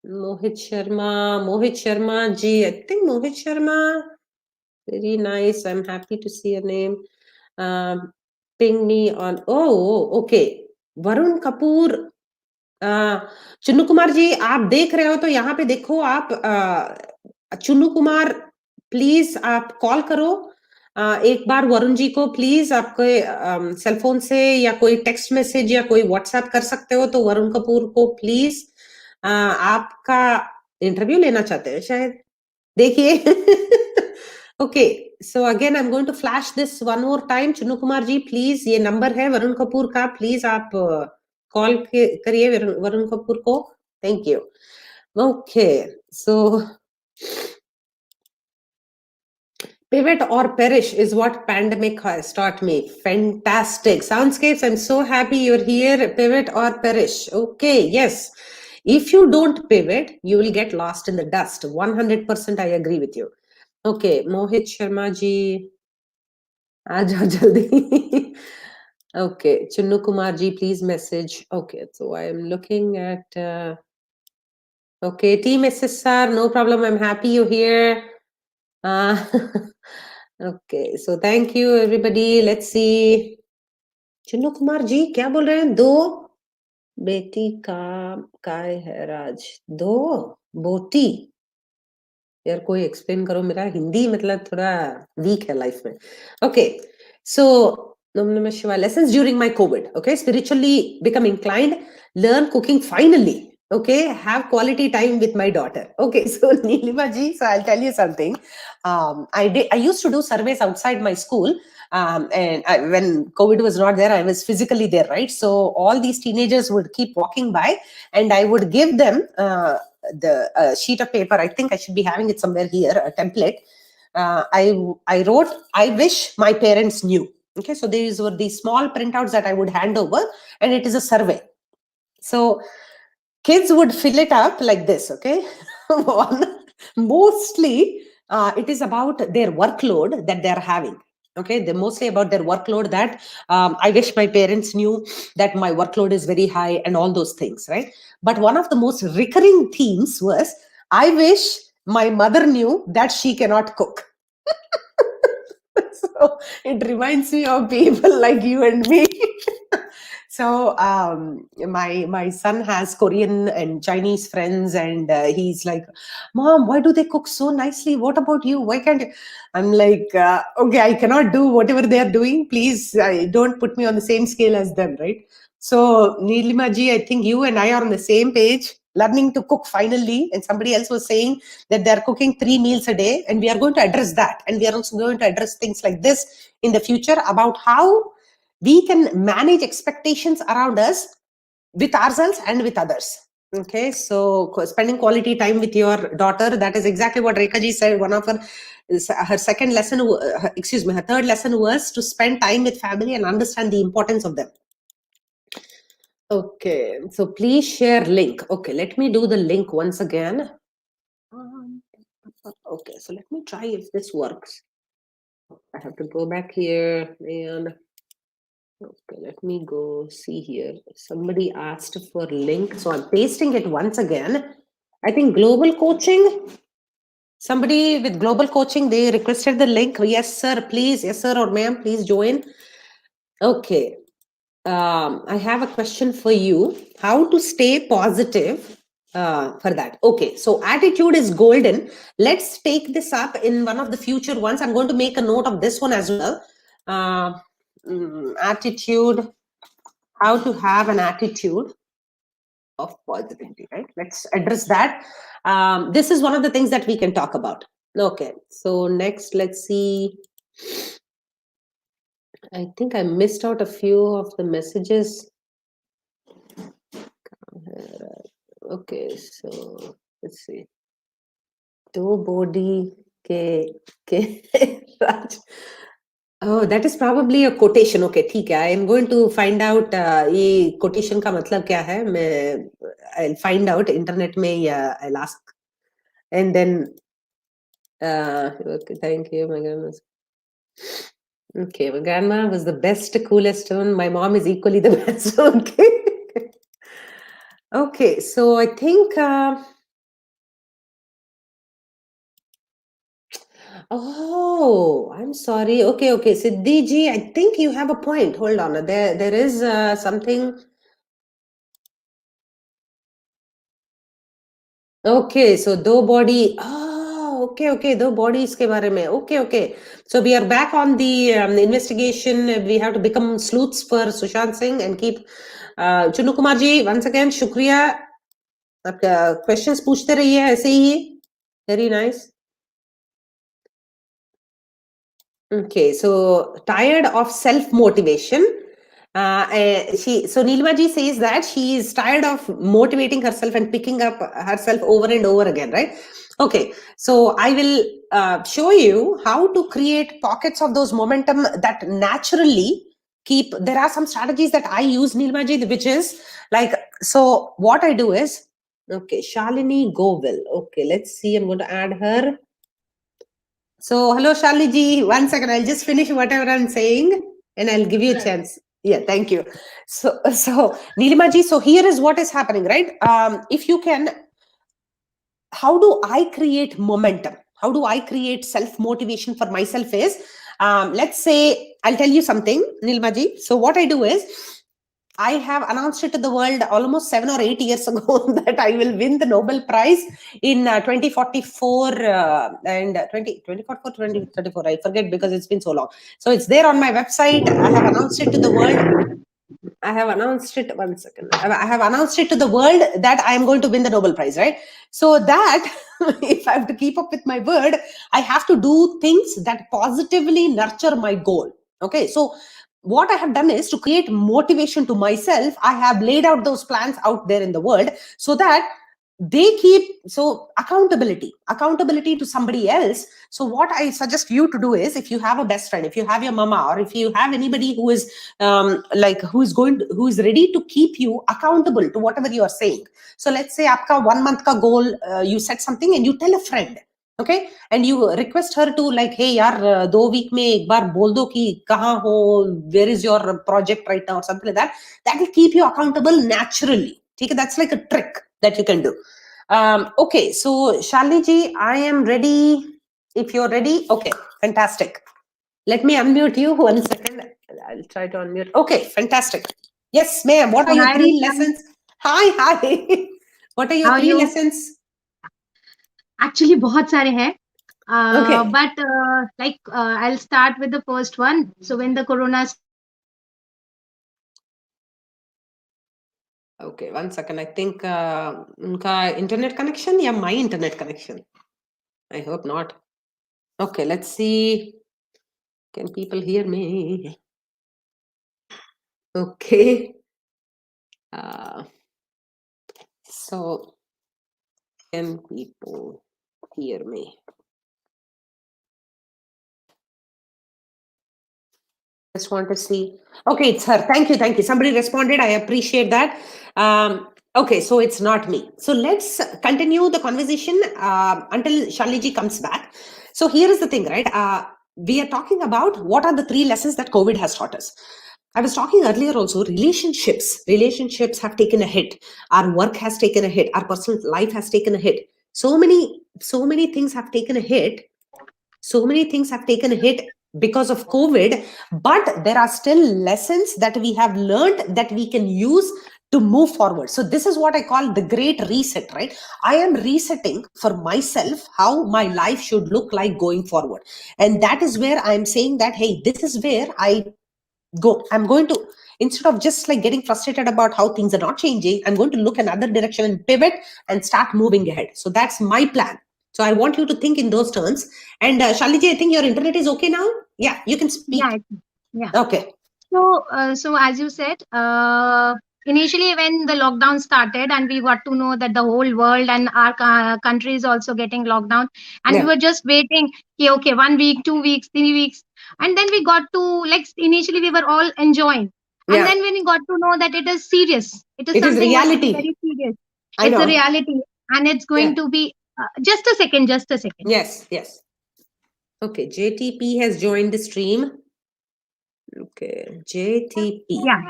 Mohit Sharma ji. I think Mohit Sharma. Very nice. I'm happy to see your name. Ping me on. Oh, okay. Varun Kapoor. Chunnu Kumar जी, आप देख रहे हो तो यहाँ पे देखो आप Chunnu Kumar, please आप कॉल करो एक बार वरुण जी को, प्लीज आपके सेलफोन से या कोई टेक्स्ट मैसेज या कोई व्हाट्सएप कर सकते हो तो वरुण कपूर को प्लीज आपका इंटरव्यू लेना चाहते हैं शायद, देखिए. Okay, so again I am going to flash this one more time. Chunnu Kumar ji please, ये नंबर है वरुण कपूर का, प्लीज आप कॉल करिए वरुण कपूर को. Thank you. Okay, so pivot or perish is what pandemic has taught me. Fantastic. Soundscapes, I'm so happy you're here. Pivot or perish. Okay, yes. If you don't pivot, you will get lost in the dust. 100% I agree with you. Okay, Mohit Sharma ji. आ जाओ जल्दी. Okay, Chunnu Kumar ji, please message. Okay, so I am looking at okay, Team SSR, no problem, I'm happy you're here. Okay, so thank you everybody. Let's see. Chunnu Kumar ji, क्या बोल रहे हैं? 2 बेटी का काय है राज, 2 बोटी. यार कोई एक्सप्लेन करो, मेरा हिंदी मतलब थोड़ा वीक है लाइफ में. Okay, so Nam Namah Shivaya. Lessons during my COVID. Okay, spiritually become inclined, learn cooking finally. Okay, have quality time with my daughter. Okay, so Nilima ji, so I'll tell you something. I used to do surveys outside my school. And when COVID was not there, I was physically there, right? So all these teenagers would keep walking by, and I would give them the sheet of paper. I think I should be having it somewhere here, a template. I wrote, I wish my parents knew. Okay, so these were the small printouts that I would hand over, and it is a survey. So kids would fill it up like this. Okay, mostly it is about their workload that they are having. Okay, they're mostly about their workload, that I wish my parents knew that my workload is very high and all those things, right? But one of the most recurring themes was, I wish my mother knew that she cannot cook. So it reminds me of people like you and me. So my son has Korean and Chinese friends, and he's like, Mom, why do they cook so nicely? What about you? Why can't you? I'm like, okay, I cannot do whatever they are doing. Please, don't put me on the same scale as them, right? So Nilima ji, I think you and I are on the same page, learning to cook finally. And somebody else was saying that they're cooking 3 meals a day, and we are going to address that. And we are also going to address things like this in the future, about how we can manage expectations around us with ourselves and with others. Okay, so spending quality time with your daughter, that is exactly what Rekha ji said. One of her second lesson, her third lesson was to spend time with family and understand the importance of them. Okay, so please share link. Okay, let me do the link once again. Okay, so let me try if this works. I have to go back here and okay, let me go see here. Somebody asked for link, so I'm pasting it once again. I think global coaching. Somebody with global coaching, they requested the link. Yes, sir, please. Yes, sir, or ma'am, please join. Okay. I have a question for you. How to stay positive for that? Okay, so attitude is golden. Let's take this up in one of the future ones. I'm going to make a note of this one as well. Attitude, how to have an attitude of positivity, right? Let's address that. This is one of the things that we can talk about. Okay, so next, let's see. I think I missed out a few of the messages. Okay, so let's see. Do body ke Raj. Oh, that is probably a quotation. Okay, ठीक है. I am going to find out ये quotation का मतलब क्या है. I'll find out internet में या I'll ask. And then okay, thank you, my goodness. Okay, my grandma was the best, coolest one. My mom is equally the best. Okay. Okay, so I think. Oh, I'm sorry. Okay. Siddhi ji, I think you have a point. Hold on. There is something. Okay, so do body. Oh, okay. Do body iske bare mein. Okay. So we are back on the investigation. We have to become sleuths for Sushant Singh and keep. Chunu Kumar ji, once again, shukriya. आपका questions पूछते रहिए ऐसे ही. Very nice. Okay, so tired of self-motivation. So Neelima ji says that she is tired of motivating herself and picking up herself over and over again, right? Okay, so I will show you how to create pockets of those momentum that naturally keep. There are some strategies that I use, Neelima ji, which is like, so what I do is, okay, Shalini Govil. Okay, let's see, I'm going to add her. So, hello, Shalini ji. 1 second, I'll just finish whatever I'm saying and I'll give you a chance. Yeah, thank you. So Neelima ji, so here is what is happening, right? If you can, how do I create momentum? How do I create self-motivation for myself is, let's say, I'll tell you something, Neelima ji. So what I do is, I have announced it to the world almost 7 or 8 years ago that I will win the Nobel Prize in 2044 and 2044, 2034. I forget because it's been so long. So it's there on my website. I have announced it to the world. I have announced it. 1 second. I have announced it to the world that I am going to win the Nobel Prize, right? So that if I have to keep up with my word, I have to do things that positively nurture my goal. Okay, so what I have done is to create motivation to myself. I have laid out those plans out there in the world so that they keep, so accountability to somebody else. So what I suggest you to do is, if you have a best friend, if you have your mama, or if you have anybody who is who is ready to keep you accountable to whatever you are saying. So let's say aapka 1 month ka goal, you set something and you tell a friend, okay, and you request her to, like, hey yaar, 2 week mein ek baar bol do ki kahan ho, where is your project right now, or something like that. That will keep you accountable naturally. Okay, that's like a trick that you can do. Okay, so Shalini ji, I am ready. If you're ready, okay, fantastic. Let me unmute you 1 second. I'll try to unmute. Okay, fantastic. Yes, ma'am. What are your Hi, 3 Rachana. lessons? Hi. What are your How are 3 you? lessons? Actually, बहुत सारे हैं. Okay. But I'll start with the first one. So when the corona Okay, 1 second. I think unka internet connection, yeah, my internet connection. I hope not. Okay, let's see. Can people hear me? Okay. So can people hear me? Just want to see. Okay, it's her. Thank you. Thank you. Somebody responded. I appreciate that. Okay, so it's not me. So let's continue the conversation until Shaliji comes back. So here is the thing, right? We are talking about what are the 3 lessons that COVID has taught us. I was talking earlier also, relationships have taken a hit. Our work has taken a hit. Our personal life has taken a hit. So many things have taken a hit. So many things have taken a hit because of COVID, but there are still lessons that we have learned that we can use to move forward. So this is what I call the great reset, right? I am resetting for myself how my life should look like going forward. And that is where I'm saying that, hey, this is where I'm going to, instead of just like getting frustrated about how things are not changing, I'm going to look another direction and pivot and start moving ahead. So that's my plan. So I want you to think in those terms. And Shaliji, I think your internet is okay now. Yeah, you can speak. Yeah. Okay. So as you said, initially when the lockdown started and we got to know that the whole world and our country is also getting locked down, and we were just waiting, okay, 1 week, 2 weeks, 3 weeks, and then we got to, like, initially we were all enjoying, and then when we got to know that it is serious, it is something which is very serious. It's a reality, and it's going to be just a second. Yes. Okay, JTP has joined the stream. Okay, JTP. Yeah.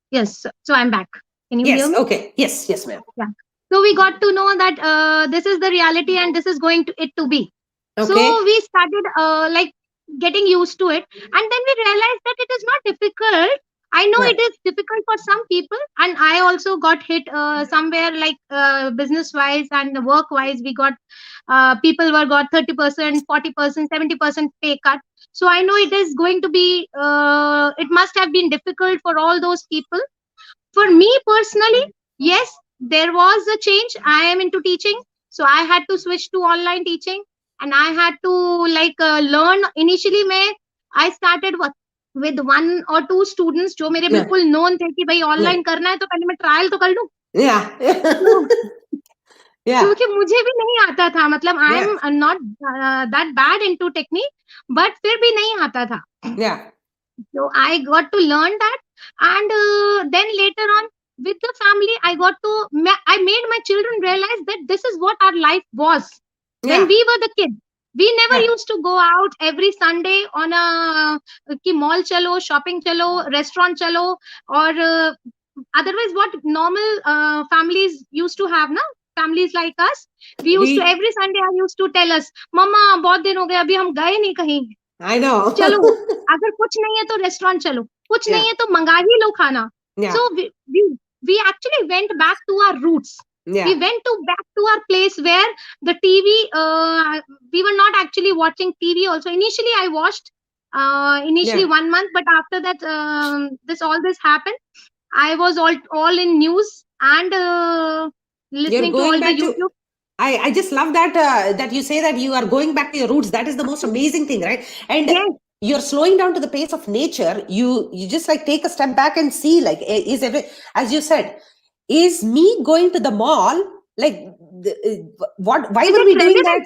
Yes. So I'm back. Can you hear me? Okay. Yes, ma'am. Yeah. So we got to know that this is the reality and this is going to be. Okay. So we started like getting used to it, and then we realized that it is not difficult. I know it is difficult for some people, and I also got hit somewhere, like business wise and work wise. We got people were got 30%, 40%, 70% pay cut. So I know it is going to be. It must have been difficult for all those people. For me personally, yes, there was a change. I am into teaching, so I had to switch to online teaching, and I had to learn. Initially I started with 1 or 2 students जो मेरे बिल्कुल known थे कि भाई online करना है तो पहले मैं trial तो कर लूं. क्योंकि मुझे भी नहीं आता था, मतलब I am not that bad into technique, but फिर भी नहीं आता था. So I got to learn that, and then later on with the family, I made my children realize that this is what our life was when we were the kids. We never used to go out every Sunday on a ki mall chalo, shopping chalo, restaurant chalo, or otherwise what normal families used to have, na? Families like us, we used to every Sunday. I used to tell us, "Mama, बहुत दिन हो गए अभी हम गए नहीं कहीं." I know. चलो, अगर कुछ नहीं है तो रेस्टोरेंट चलो, कुछ नहीं है तो मंगा ही लो खाना. So we actually went back to our roots. We went back to our place where the TV, we were not actually watching TV also. Initially I watched initially 1 month, but after that all this happened. I was all in news and listening to all the YouTube. I just love that that you say that you are going back to your roots. That is the most amazing thing, right? And you're slowing down to the pace of nature. You just like take a step back and see, like, as you said, is me going to the mall, like, why were we doing that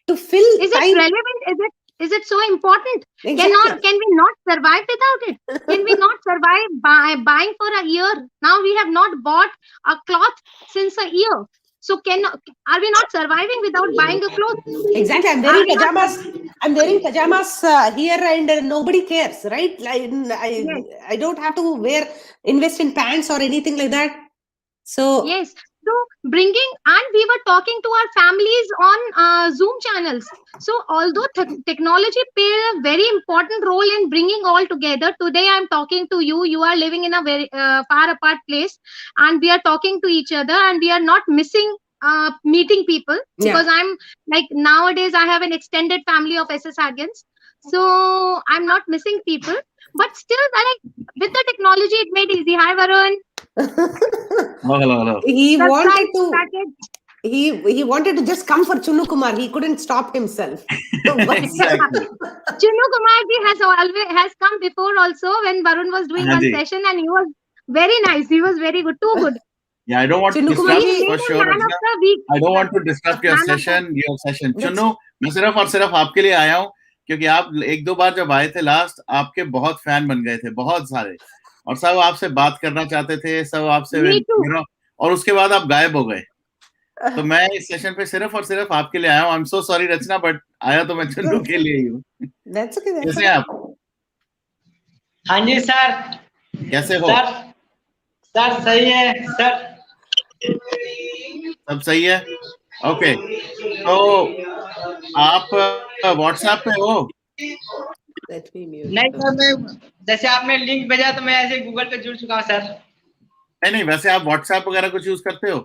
to fill is time? It relevant? Is it so important? Exactly. Can we not survive without it? Can we not survive buying for a year? Now we have not bought a cloth since a year. So are we not surviving without buying a cloth? Exactly. I'm wearing pajamas. I'm wearing pajamas here, and nobody cares, right? I don't have to invest in pants or anything like that. So yes. So bringing, and we were talking to our families on Zoom channels. So although technology played a very important role in bringing all together, today I'm talking to you. You are living in a very far apart place, and we are talking to each other, and we are not missing meeting people, because I'm like, nowadays I have an extended family of SS Agents, so I'm not missing people. But still, with the technology, it made easy. Hi, Varun. Hello. He wanted to just come for Chunu Kumar. He couldn't stop himself. Exactly. Chunu Kumar has come before also when Varun was doing one session, and he was very nice. He was very good, too good. Yeah, I don't want to disrupt for sure. I don't want to disrupt your session. Chunu, मैं सिर्फ और सिर्फ आपके लिए आया हूँ क्योंकि आप एक दो बार जब आए थे लास्ट, आपके बहुत फैन बन गए थे, बहुत सारे, और सब आपसे बात करना चाहते थे, सब आपसे Me too. और उसके बाद आप गायब हो गए। तो मैं इस सेशन पे सिर्फ और सिर्फ आपके लिए आया हूँ। I am so sorry Rachna, but आया तो मैं चन्नू के लिए ही हूँ। That's okay. That's कैसे okay. हैं आप? हाँ जी सर। कैसे हो? सर सही है सर। सब सही है? ओके, तो आप व्हाट्सएप पे हो? Let me mute. नहीं सर, मैं जैसे आपने लिंक भेजा तो मैं ऐसे गूगल पे जुड़ चुका हूँ सर। नहीं, वैसे आप व्हाट्सएप वगैरह कुछ यूज करते हो?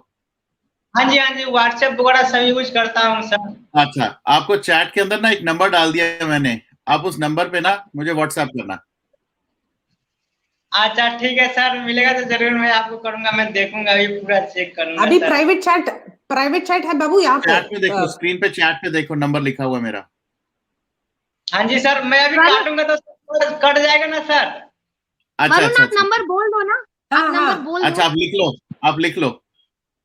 हाँ जी व्हाट्सएप वगैरह सब यूज करता हूँ सर। अच्छा, आपको चैट के अंदर ना एक नंबर डाल दिया है मैंने, आप उस नंबर पे ना मुझे व्हाट्सएप करना। अच्छा ठीक है सर, मिलेगा तो जरूर मैं आपको करूंगा, मैं देखूंगा, अभी पूरा चेक करूंगा अभी सर। प्राइवेट चैट है बाबू यहाँ चैट पे देखो, पे। स्क्रीन पे चैट पे देखो, नंबर लिखा हुआ है मेरा। हाँ जी सर, मैं अभी वरुण, काटूंगा तो कट जाएगा ना सर? अच्छा वरुण अच्छा आप अच्छा नंबर बोल दो ना, हाँ, आप नंबर हाँ। बोल दो। अच्छा, आप लिख लो।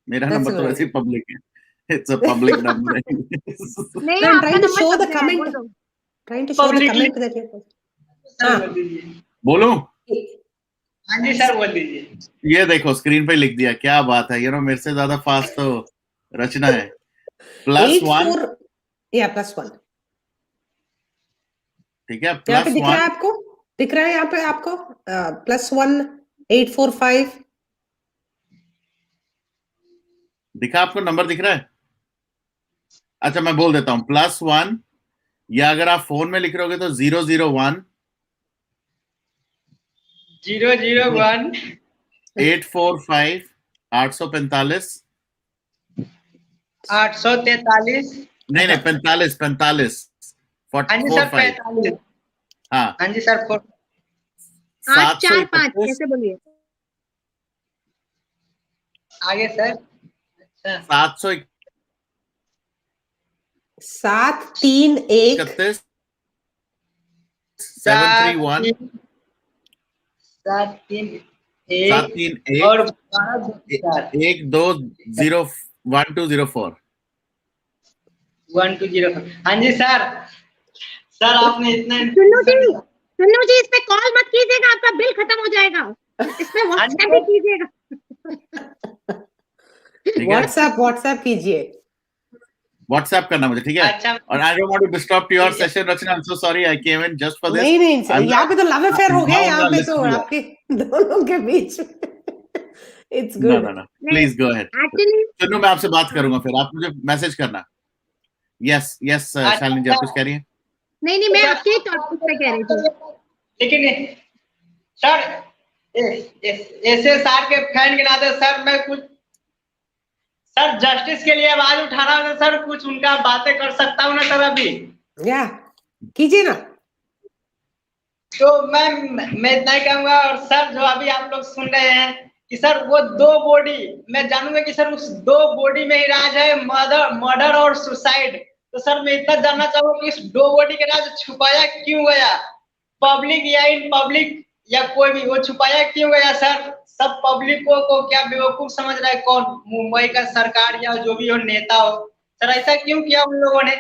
मेरा That's नंबर तो good. वैसे ही पब्लिक है, इट्स अ पब्लिक नंबर है। नहीं, No, I'm आपका trying to नंबर show छप the गया है, बोल comment. दो। Trying to show the Publicly. comment that you. Sir हाँ। बोल दीजिए। बोलूं? हाँ जी सर बोल दीजिए। ये देखो स्क्रीन पे लिख दिया, क्या बात है, मेरे से ज्यादा फास्ट तो रचना है। +1, 84 या +1 ठीक है, यहाँ पे दिख रहा +1, है आपको? दिख रहा है यहाँ पे आपको? +1 845 दिखा आपको? नंबर दिख रहा है? अच्छा, मैं बोल देता हूँ, +1, या अगर आप फोन में लिख रहे होगे तो 001 001 845 845 843। नहीं 45 हाँ जी सर 45, 45। हाँ, हाँ जी सर 845 731 कैसे बोलिए? आगे सर। अच्छा 731 731 731 731 और 1204। 1204। हाँ जी सर। सर आपने इतना सुन्नू जी इस पे कॉल मत कीजिएगा, आपका बिल खत्म हो जाएगा। इस पे व्हाट्सएप भी कीजिएगा। व्हाट्सएप कीजिए। व्हाट्सएप करना मुझे, ठीक है? अच्छा। और I don't want to disturb your session Rachna, I am so sorry, I came in just for this. नहीं, यहाँ पे तो लव अफेयर हो गया, यहाँ पे तो नो आपके दोनों के बीच। It's good. No, please go ahead. Actually चलो मैं आपसे बात करूंगा, फिर आप मुझे मैसेज करना। यस शालिनी जी, आप कुछ कह रही हैं? नहीं, मैं आपके टॉपिक पे कह रही थी। लेकिन सर ऐसे सर के फैन के नाते सर मैं कुछ सर जस्टिस के लिए आवाज उठा रहा हूँ सर, कुछ उनका बातें कर सकता हूँ ना सर अभी? या कीजिए ना। तो मैं इतना ही कहूंगा। और सर जो अभी आप लोग सुन रहे हैं कि सर वो 2 बॉडी, मैं जानूंगा कि सर उस 2 बॉडी में ही राज है, मर्डर और सुसाइड। तो सर मैं इतना जानना चाहूंगा कि इस 2 बॉडी के राज छुपाया क्यों गया? पब्लिक या इन पब्लिक या कोई भी, वो छुपाया क्यों गया सर? सब पब्लिकों को क्या बेवकूफ समझ रहा है? कौन? मुंबई का सरकार या जो भी हो, नेता हो, सर ऐसा क्यों किया उन लोगों ने?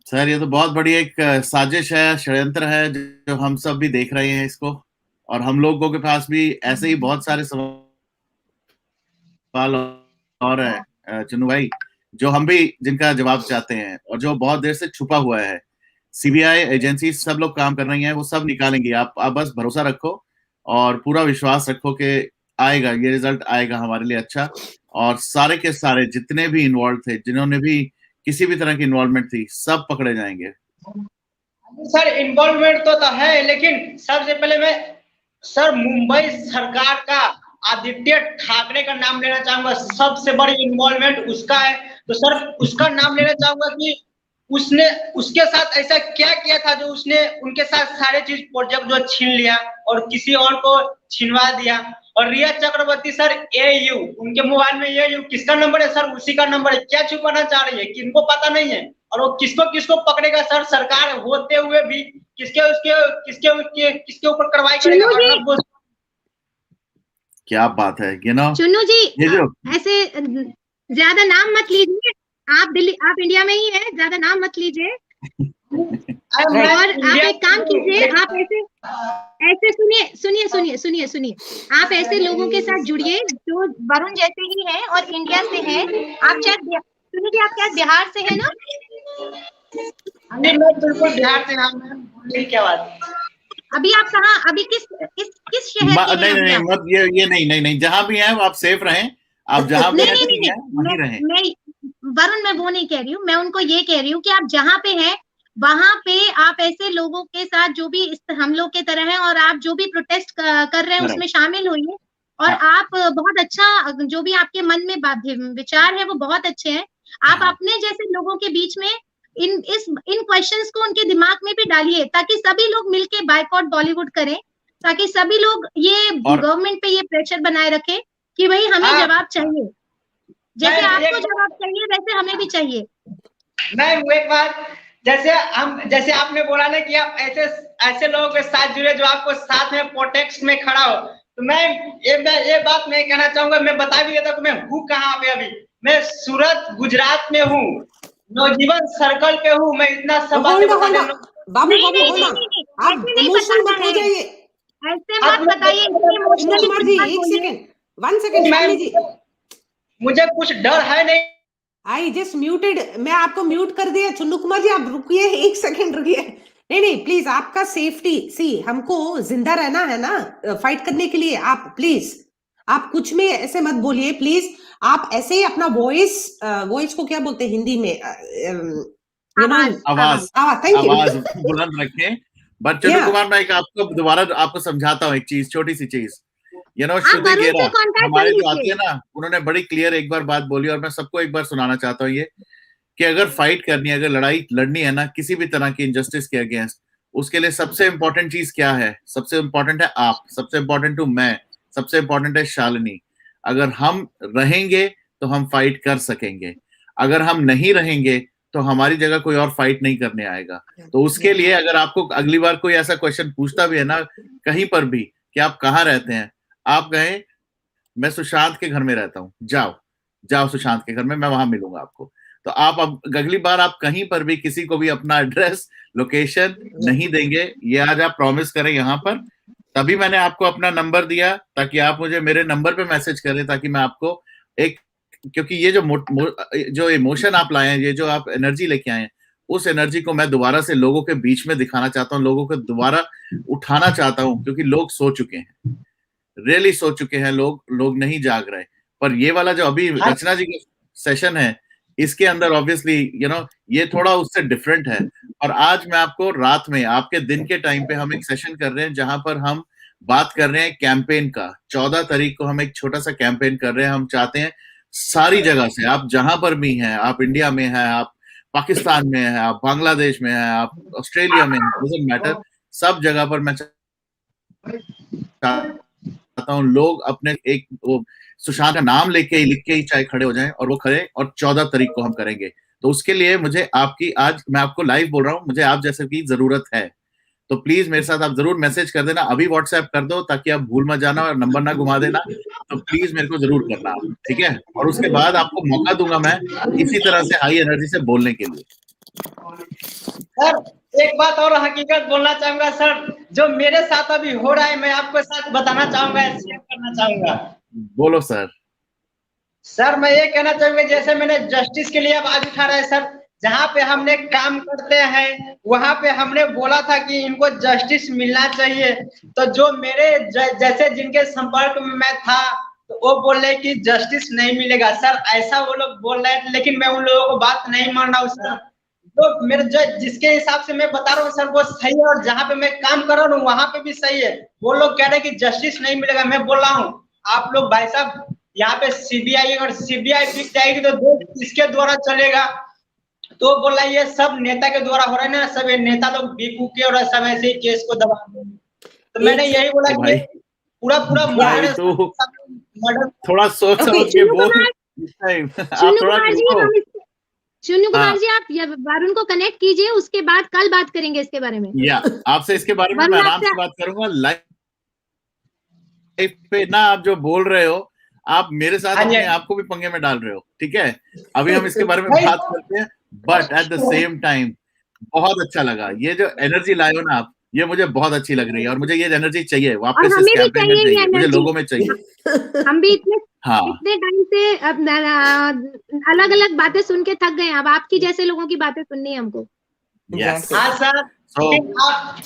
सर ये तो बहुत बड़ी एक साजिश है, षड्यंत्र है, जो हम सब भी देख रहे हैं इसको, और हम लोगों के पास भी ऐसे ही बहुत सारे सवाल और है चन्नू भाई, जो हम भी जिनका जवाब चाहते हैं, और जो बहुत देर से छुपा हुआ है। सीबीआई एजेंसी सब लोग काम कर रही हैं, वो सब निकालेंगे। आप बस भरोसा रखो और पूरा विश्वास रखो कि आएगा, ये रिजल्ट आएगा हमारे लिए अच्छा। और सारे के सारे जितने भी इन्वॉल्व थे, जिन्होंने भी किसी भी तरह की इन्वॉल्वमेंट थी, सब पकड़े जाएंगे। सर इन्वॉल्वमेंट तो है, लेकिन सबसे पहले मैं सर मुंबई सरकार का आदित्य ठाकरे का नाम लेना चाहूंगा। सबसे बड़ी इन्वॉल्वमेंट उसका है। तो सर उसका नाम लेना चाहूंगा कि उसने उसके साथ ऐसा क्या किया था जो उसने उनके साथ सारे चीज प्रोजेक्ट जो छीन लिया और किसी और को छिनवा दिया। और रिया चक्रवर्ती सर AU, उनके मोबाइल में AU किसका नंबर है सर? उसी का नंबर है। क्या छुपाना चाह रही है? किनको पता नहीं है? और वो किसको किसको पकड़ेगा सर? सरकार होते हुए भी किसके ऊपर कार्रवाई करेगा? क्या बात है, चुन्नू जी, ये जो ऐसे ज्यादा नाम मत लीजिए। आप इंडिया में ही है, ज्यादा नाम मत लीजिए। मैं और आप इंडिया एक काम कीजिए, आप ऐसे सुनिए, आप ऐसे लोगों के साथ जुड़िए जो वरुण जैसे ही हैं और इंडिया से हैं। आप शायद सुनिए कि आप क्या बिहार से हैं ना? मैं बिल्कुल बिहार से, हाँ मैम, बोलिए क्या बात। अभी किस शहर के हैं नहीं अभी नहीं आप? मत, ये नहीं, जहां भी हैं आप सेफ रहें, आप जहां भी हैं ठीक नहीं, है, वहीं रहें। वरुण मैं वो नहीं कह रही हूँ, मैं उनको ये कह रही हूँ कि आप जहाँ पे हैं वहां पे आप ऐसे लोगों के साथ जो भी हम लोग के तरह हैं और आप जो भी प्रोटेस्ट कर रहे हैं उसमें शामिल होइए। और हाँ। आप बहुत अच्छा, जो भी आपके मन में विचार है वो बहुत अच्छे हैं। आप हाँ। अपने जैसे लोगों के बीच में इन क्वेश्चंस को उनके दिमाग में भी डालिए, ताकि सभी लोग मिलके बायकॉट बॉलीवुड करें, ताकि सभी लोग ये और गवर्नमेंट पे ये प्रेशर बनाए रखें कि भाई हमें हाँ। जवाब चाहिए, जैसे मैं आपको एक जवाब चाहिए वैसे हमें भी चाहिए। मैं वो एक बात, जैसे आपने बोला ना कि आप ऐसे लोगों के साथ जुड़े जो आपको साथ में प्रोटेक्ट में खड़ा हो, तो मैं ये बात मैं कहना चाहूंगा, मैं बता भी देता हूँ मैं हूँ कहाँ पे अभी। मैं सूरत गुजरात में हूँ, नवजीवन सर्कल पे हूँ। मैं इतना सब बातें होल्ड बता होल्ड देता हूँ। बाबू नहीं बाबू नहीं होल्ड नहीं ऑन, नहीं नहीं, आप ऐसे नहीं इमोशनल बताना मत हो है, जाइए। ऐसे आप मत बताइए, इतने सुनील इमोशनली कुमार कुछ जी मत एक बोलिए। सेकेंड, 1 सेकेंड शालिनी जी। मुझे कुछ डर है नहीं। आई जस्ट म्यूटेड, मैं आपको म्यूट कर दिया। चुन्नू कुमार जी आप रुकिए, 1 सेकेंड रुकिए। नहीं प्लीज, आपका सेफ्टी, सी हमको जिंदा रहना है ना फाइट करने के लिए। आप प्लीज, आप कुछ में ऐसे मत बोलिए प्लीज। आप ऐसे ही अपना वॉइस को क्या बोलते हैं हिंदी में, यू नो, आवाज थैंक यू। आवाज बुलंद रखें। बट चंदू या कुमार, मैं एक आपको दोबारा आपको समझाता हूँ एक चीज, छोटी सी चीज। आप श्रुति वरुण गेरा से कांटेक्ट कर हमारे जो आती लीजिए। है ना, उन्होंने बड़ी क्लियर एक बार बात बोली, और मैं सबको एक बार सुनाना चाहता हूँ ये, कि अगर फाइट करनी है, अगर लड़ाई लड़नी है ना किसी भी तरह की इनजस्टिस के अगेंस्ट, उसके लिए सबसे इंपॉर्टेंट चीज क्या है? सबसे इंपॉर्टेंट है आप, सबसे इंपॉर्टेंट हूं मैं, सबसे इंपॉर्टेंट है शालिनी। अगर हम रहेंगे तो हम फाइट कर सकेंगे, अगर हम नहीं रहेंगे तो हमारी जगह कोई और फाइट नहीं करने आएगा। तो उसके लिए अगर आपको अगली बार कोई ऐसा क्वेश्चन पूछता भी है ना कहीं पर भी कि आप कहाँ रहते हैं, आप कहें मैं सुशांत के घर में रहता हूँ, जाओ जाओ सुशांत के घर में, मैं वहां मिलूंगा आपको। तो आप अब अगली बार आप कहीं पर भी किसी को भी अपना एड्रेस लोकेशन नहीं देंगे, ये आज आप प्रॉमिस करें यहाँ पर। तभी मैंने आपको अपना नंबर दिया ताकि आप मुझे मेरे नंबर पे मैसेज करें, ताकि मैं आपको एक, क्योंकि ये जो इमोशन आप लाए हैं, ये जो आप एनर्जी लेके आए हैं, उस एनर्जी को मैं दोबारा से लोगों के बीच में दिखाना चाहता हूँ, लोगों को दोबारा उठाना चाहता हूँ, क्योंकि लोग सो चुके हैं, रियली सो चुके हैं, लोग नहीं जाग रहे। पर ये वाला जो अभी रचना जी का सेशन है, इसके अंदर ऑब्वियसली ये थोड़ा उससे डिफरेंट है। और आज मैं आपको रात में, आपके दिन के टाइम पे हम एक सेशन कर रहे हैं जहां पर हम बात कर रहे हैं कैंपेन का। 14 तारीख को हम एक छोटा सा कैंपेन कर रहे हैं। हम चाहते हैं सारी जगह से, आप जहां पर भी हैं, आप इंडिया में हैं, आप पाकिस्तान में हैं, आप बांग्लादेश में हैं, आप ऑस्ट्रेलिया में हैं, डजंट मैटर, सब जगह पर मैं चाहता हूँ लोग अपने एक वो सुशांत का नाम लेके ही, लिख के ही चाहे खड़े हो जाएं, और वो खड़े, और 14 तारीख को हम करेंगे। तो उसके लिए मुझे आपकी, आज मैं आपको लाइव बोल रहा हूँ, मुझे आप जैसे की जरूरत है। तो प्लीज मेरे साथ आप जरूर मैसेज कर देना, अभी व्हाट्सएप कर दो ताकि आप भूल मत जाना और नंबर ना घुमा देना। तो प्लीज मेरे को जरूर करना आप, ठीक है? और उसके बाद आपको मौका दूंगा मैं इसी तरह से हाई एनर्जी से बोलने के लिए। सर एक बात और हकीकत बोलना चाहूंगा सर, जो मेरे साथ अभी हो रहा है मैं आपको साथ बताना चाहूंगा, शेयर करना चाहूंगा। बोलो सर। सर मैं ये कहना चाहूंगा, जैसे मैंने जस्टिस के लिए आवाज उठा रहा है सर, जहाँ पे हमने काम करते हैं वहां पे हमने बोला था कि इनको जस्टिस मिलना चाहिए। तो जो मेरे जैसे जिनके संपर्क में मैं था, तो वो बोल रहे कि जस्टिस नहीं मिलेगा सर, ऐसा वो लोग बोल रहे हैं। लेकिन मैं उन लोगों को बात नहीं मान रहा हूँ सर। तो मेरे जिसके हिसाब से मैं बता रहा हूँ सर वो सही है, और जहाँ पे मैं काम कर रहा हूँ वहां पे भी सही है। वो लोग कह रहे हैं कि जस्टिस नहीं मिलेगा। मैं बोल रहा हूँ आप लोग भाई साहब, यहाँ पे सीबीआई, अगर सीबीआई बिक जाएगी तो देश किसके द्वारा चलेगा? तो बोल रहा है ये सब नेता के द्वारा हो रहा है ना, सब ये नेता लोग बिक के और सब ऐसे ही केस को दबा देंगे। तो मैंने यही बोला कि भाई, पूरा भाई मर्डर तो मर्डर। थोड़ा सोच Okay. समझ के बोल, आप थोड़ा रुको। चुन्नू कुमार हाँ, जी आप वरुण को कनेक्ट कीजिए, उसके बाद कल बात करेंगे इसके बारे में। या आपसे इसके बारे में मैं वरुण आराम आपसे से बात करूंगा लाइव पे ना। आप जो बोल रहे हो, आप मेरे साथ हाँ जी अपने आप को भी पंगे में डाल रहे हो, ठीक है? अभी हम इसके बारे में नहीं बात करते हैं, but at the same time बहुत अच्छा लगा, ये जो एनर्जी लाए हो ना आप, ये मुझे बहुत अच्छी लग रही है और मुझे ये एनर्जी चाहिए और वापस इस हमें भी कैंपेन में चाहिए ये चाहिए, मुझे एनर्जी। लोगों में चाहिए। हम भी इतने हाँ इतने टाइम से अलग अलग बातें सुन के थक गए हैं, अब आपकी जैसे लोगों की बातें सुननी है हमको। Yes Exactly. हाँ सर, सो लेकिन आप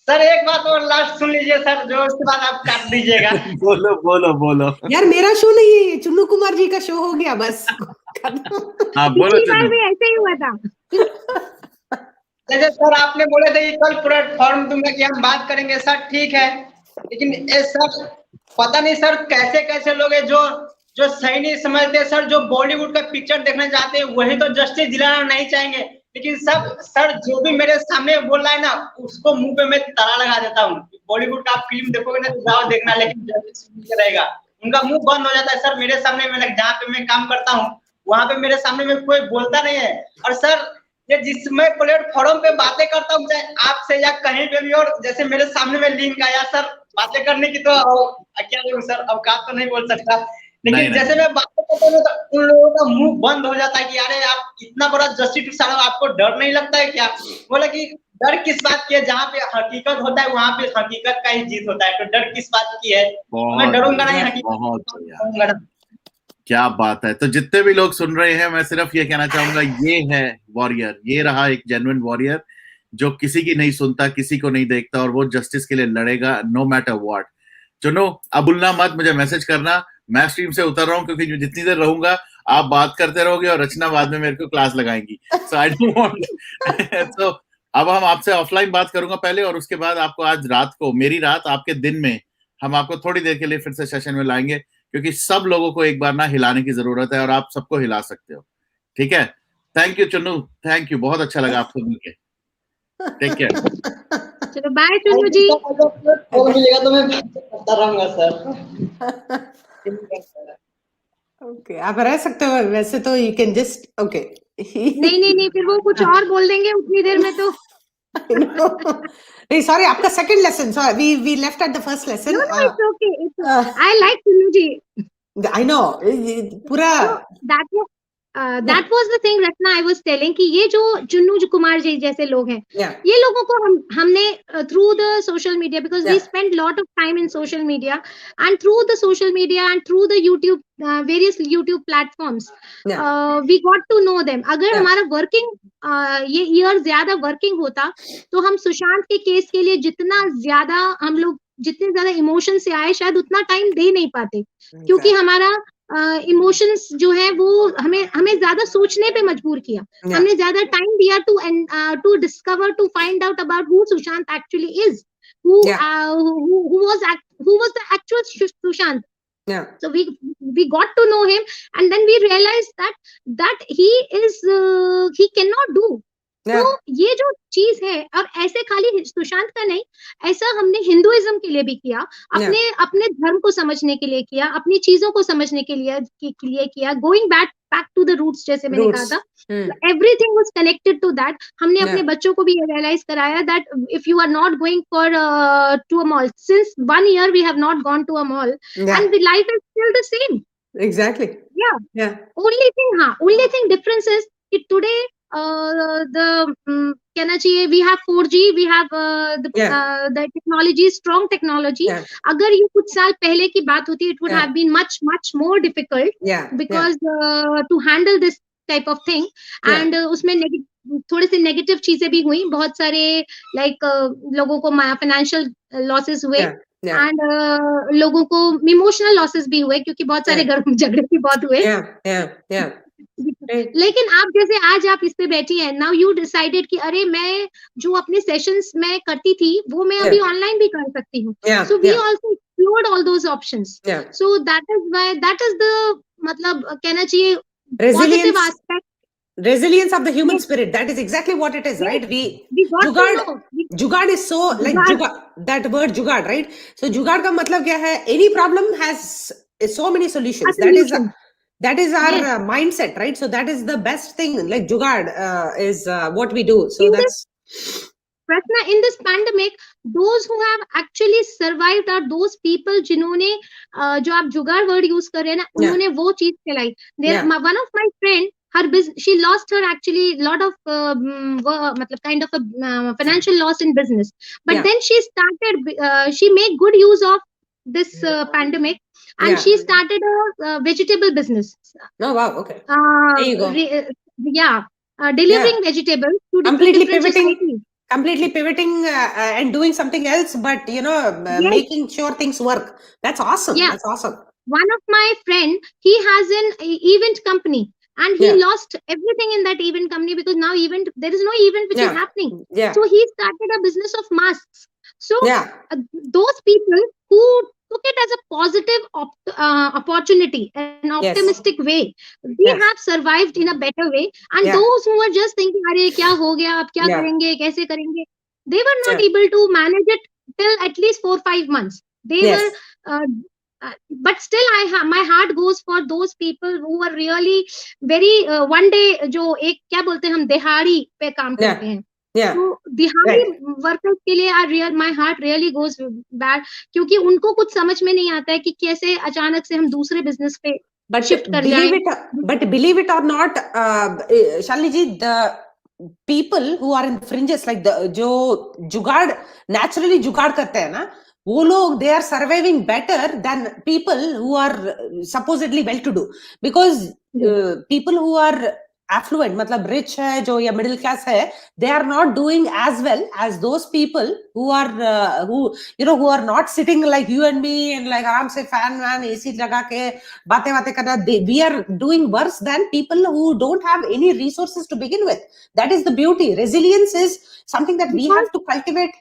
सर एक बात और लास्ट सुन लीजिए सर, जो उसके बाद आप काट दीजिएगा। बोलो बोलो बोलो। यार मेरा शो नहीं है ये, चुन्नू कुमार जी का शो हो गया बस। हाँ बोलो पिछली बार चुन्नू। भी ऐसे ही हुआ था। जैसे सर आपने बोले थे कि कल प्लेटफॉर्म दूंगा कि हम बात करेंगे, सर ठीक है, लेकिन ये सर पता नहीं सर कैसे कैसे लोग हैं जो जो सही नहीं समझते सर, जो बॉलीवुड का पिक्चर देखना चाहते हैं वही तो जस्टिस दिलाना नहीं चाहेंगे, लेकिन सब सर जो भी मेरे सामने बोल रहा है ना उसको मुंह पे मैं ताला लगा देता हूँ। बॉलीवुड का आप फिल्म देखोगे ना तो जाओ देखना, लेकिन जस्टिस रहेगा, उनका मुंह बंद हो जाता है सर मेरे सामने। मैं जहाँ पे मैं काम करता हूँ वहां पे मेरे सामने में कोई बोलता नहीं है। और सर ये जिसमें प्लेटफॉर्म पे बातें करता हूँ चाहे आपसे या कहीं पे भी, और जैसे मेरे सामने में लिंक आया सर बातें करने की, तो क्या बोलूं सर, अवकात तो नहीं बोल सकता, नहीं लेकिन जैसे नहीं मैं बातें करता हूँ तो उन लोगों का मुंह बंद हो जाता है कि अरे आप इतना बड़ा जस्टिस साहब आपको डर नहीं लगता है क्या? बोला कि डर किस बात की है, जहाँ पे हकीकत होता है वहां पे हकीकत का ही जीत होता है, तो डर किस बात की है? मैं बहुत डरूंगा नहीं, बढ़िया हकीकत बहुत बढ़िया, कहूंगा ना। क्या बात है। तो जितने भी लोग सुन रहे हैं मैं सिर्फ ये कहना चाहूंगा, ये है वॉरियर, ये रहा एक जेन्युइन वॉरियर जो किसी की नहीं सुनता, किसी को नहीं देखता और वो जस्टिस के लिए लड़ेगा नो मैटर व्हाट। चुनो अब भूलना मत, मुझे मैसेज करना, मैं स्ट्रीम से उतर रहा हूँ क्योंकि जितनी देर रहूंगा आप बात करते रहोगे और रचना बाद में मेरे को क्लास लगाएंगी, सो आई डोंट वांट। तो अब हम आपसे ऑफलाइन बात करूंगा पहले और उसके बाद आपको आज रात को, मेरी रात आपके दिन में, हम आपको थोड़ी देर के लिए फिर से सेशन में लाएंगे क्योंकि सब लोगों को एक बार ना हिलाने की जरूरत है और आप सबको हिला सकते हो। ठीक है, thank you Chunnu, thank you, बहुत अच्छा लगा आपसे मिलके। Take care. चलो बाय चुन्नू जी। और मिलेगा तो मैं करता रहूंगा सर। ओके आप रह सकते हो वैसे तो, यू कैन जस्ट ओके। नहीं नहीं नहीं, फिर वो कुछ और बोल देंगे उतनी देर में तो। नहीं सॉरी, आपका second lesson, sorry we left at the first lesson. No, no, it's okay. I like Chunnu ji. I know पूरा So that was the thing Ratna I was telling कि ये जो चुन्नू कुमार जी जैसे लोग हैं, ये लोगों को हमने through the social media, because we spend lot of time in social media, and through the social media and through the YouTube various YouTube platforms we got to know them. अगर हमारा working ये year ज्यादा working होता तो हम सुशांत के case के लिए जितना ज्यादा हम लोग जितने ज्यादा इमोशन से आए शायद उतना टाइम दे नहीं पाते, क्योंकि हमारा इमोशंस जो है वो हमें हमें ज्यादा सोचने पे मजबूर किया। हमने ज्यादा टाइम दिया to discover, to find out about who Sushant actually is, who was the actual Sushant. So we got to know him, and then we realized that he cannot do. तो ये जो चीज है, और ऐसे खाली सुशांत का नहीं, ऐसा हमने हिंदुइज्म के लिए भी किया, अपने अपने धर्म को समझने के लिए किया, अपनी चीजों को समझने के लिए किया, going back to the roots जैसे मैंने कहा था, everything was connected to that. हमने अपने बच्चों को भी रियलाइज कराया that if you are not going for to a mall, since 1 year we have not gone to a mall, and the life is still the same. Exactly. Only thing difference is that today कहना चाहिए we have 4G, we have the technology, strong technology. अगर ये कुछ साल पहले की बात होती, it would have been much more difficult, because to handle this type of thing, and उसमें थोड़ी सी नेगेटिव चीजें भी हुई, बहुत सारे लाइक लोगों को फाइनेंशियल लॉसेस हुए, एंड लोगों को इमोशनल लॉसेस भी हुए, क्योंकि बहुत सारे घर झगड़े भी बहुत हुए। लेकिन आप जैसे आज आप इस पे बैठी हैं, नाउ यू डिसाइडेड कि अरे मैं जो अपने सेशंस में करती थी वो मैं अभी ऑनलाइन भी कर सकती हूँ। So we also explored all those options. So that is why, that is the मतलब कहना चाहिए positive aspect, resilience of the human spirit. That is exactly what it is, right? Jugaad is so like jugaad, that word jugaad, right? So jugaad ka matlab kya hai? Any problem has so many solutions. That is our mindset, right? So that is the best thing. Like jugaad is what we do. So that's Rachana, in this pandemic, those who have actually survived are those people जिन्होंने जो आप जुगाड़ word use कर रहे हैं ना, उन्होंने वो चीज चलाई। One of my friend, her business, she lost her actually lot of kind of a financial loss in business. But then she started, she made good use of this pandemic, and she started a vegetable business. Oh wow, okay. Uh, There you go. yeah, delivering vegetables to Completely different societies. pivoting and doing something else, but Yes, making sure things work. That's awesome. yeah. That's awesome. One of my friend, he has an event company, and he Yeah. lost everything in that event company, because now there is no event which is Yeah. happening. Yeah. So he started a business of masks. So Yeah. those people who took it as a positive opportunity, an Yes. optimistic way, they Yes. have survived in a better way. And Yeah. those who were just thinking, "अरे क्या हो गया, अब क्या Yeah. करेंगे, कैसे करेंगे," they were not Yeah. able to manage it till at least 4-5 months. They Yes. were uh, but still my heart goes for those people who were really very one day, जो एक क्या बोलते हैं हम, दिहाड़ी पे काम Yeah. करते हैं. Yeah. तो दिहाड़ी Right. वर्कर्स के लिए my heart really goes bad, क्योंकि उनको कुछ समझ में नहीं आता है कि कैसे अचानक से हम दूसरे बिजनेस पे But शिफ्ट कर believe जाएं. believe it or not, Shalini ji, the people who are in the fringes, like the जो जुगाड़ naturally जुगाड़ करते हैं ना, वो लोग, they are surviving better than people who are supposedly well to do, because people who are affluent, मतलब rich है जो या middle class है, they are not doing as well as those people who are who are not sitting like you and me and like आराम से fan AC लगा के बातें करना. We are doing worse than people who don't have any resources to begin with. That is the beauty. Resilience is something that we have to cultivate.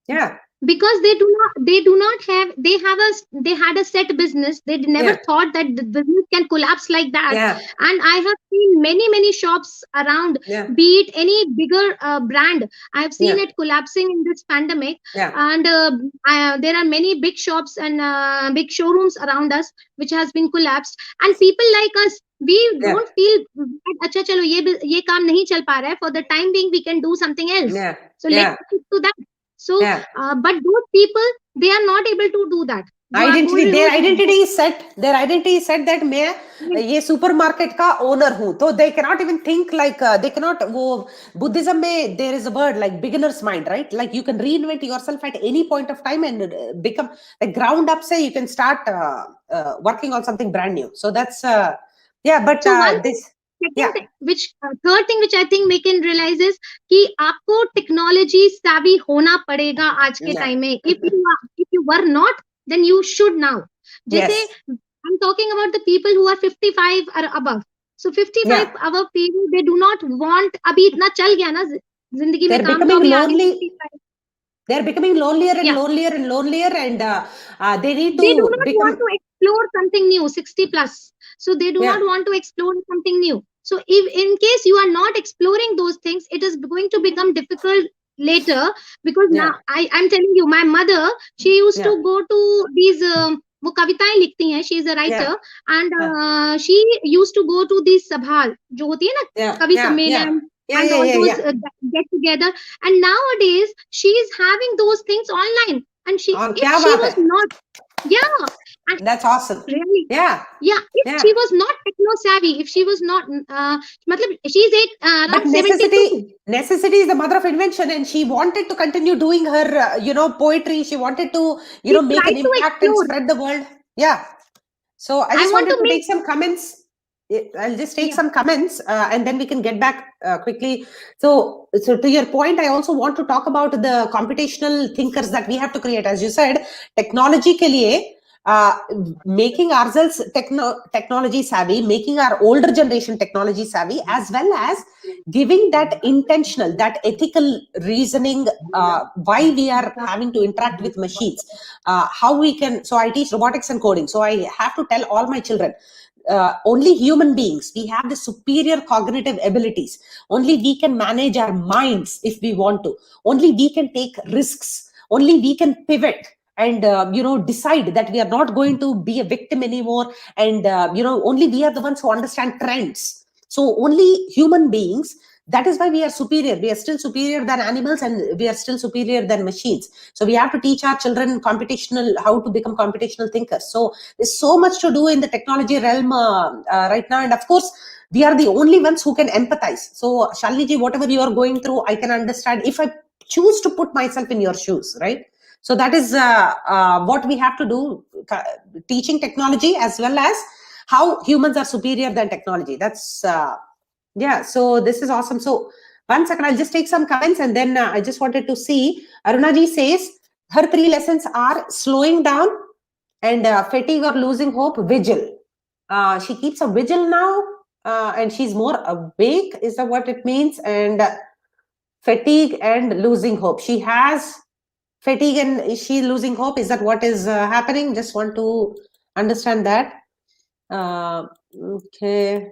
Yeah. Because they had a set business. They never thought that the business can collapse like that. And I have seen many shops around, be it any bigger brand, I have seen it collapsing in this pandemic. And there are many big shops and big showrooms around us which has been collapsed, and people like us, we don't feel अच्छा चलो ये काम नहीं चल पा रहा है, for the time being we can do something else. So let's stick to that. So, but those people, they are not able to do that. Their identity is set that मैं ये supermarket का owner हूँ, तो they cannot even think like they cannot. वो Buddhism में there is a word like beginner's mind, right? Like you can reinvent yourself at any point of time and become like ground up. Say you can start working on something brand new. So that's but so this. Third thing which I think we can realize is कि आपको technology savvy होना पड़ेगा आज के time में. If you were not, then you should now. जैसे I'm talking about the people who are 55 or above. So 55 above people, they do not want, अभी इतना चल गया ना जिंदगी में काम, तो अभी आगे they're becoming lonelier and lonelier and lonelier, and they need to. They do not want to explore something new. 60 plus, so they do not want to explore something new. So if in case you are not exploring those things, it is going to become difficult later, because now I'm telling you, my mother, she used to go to these वो कविताएं लिखती हैं, she is a writer, and she used to go to these sabhal जो होती है ना कवि सम्मेलन and all those get together, and nowadays she is having those things online, and she was not and that's awesome. Really? If she was not techno savvy, if she was not matlab she's around 72. Necessity is the mother of invention, and she wanted to continue doing her poetry. She wanted to make an impact and spread the word. So I just wanted to take some comments. I'll just take some comments and then we can get back quickly. So to your point, I also want to talk about the computational thinkers that we have to create. As you said, technology ke liye, making ourselves technology savvy, making our older generation technology savvy, as well as giving that intentional, that ethical reasoning, why we are having to interact with machines, how we can. So I teach robotics and coding. So I have to tell all my children, only human beings, we have the superior cognitive abilities. Only we can manage our minds if we want to. Only we can take risks. Only we can pivot and decide that we are not going to be a victim anymore. And only we are the ones who understand trends. So only human beings that is why we are superior. We are still superior than animals, and we are still superior than machines. So we have to teach our children how to become computational thinkers. So there's so much to do in the technology realm right now. And of course, we are the only ones who can empathize. So Shalini ji, whatever you are going through, I can understand if I choose to put myself in your shoes, right? So that is what we have to do, teaching technology as well as how humans are superior than technology. That's yeah, so this is awesome. So 1 second, I'll just take some comments, and then I just wanted to see. Arunaji says her 3 lessons are slowing down and fatigue or losing hope, vigil. She keeps a vigil now, and she's more awake. Is that what it means? And fatigue and losing hope. She has fatigue and is she losing hope? Is that what is happening? Just want to understand that. Okay.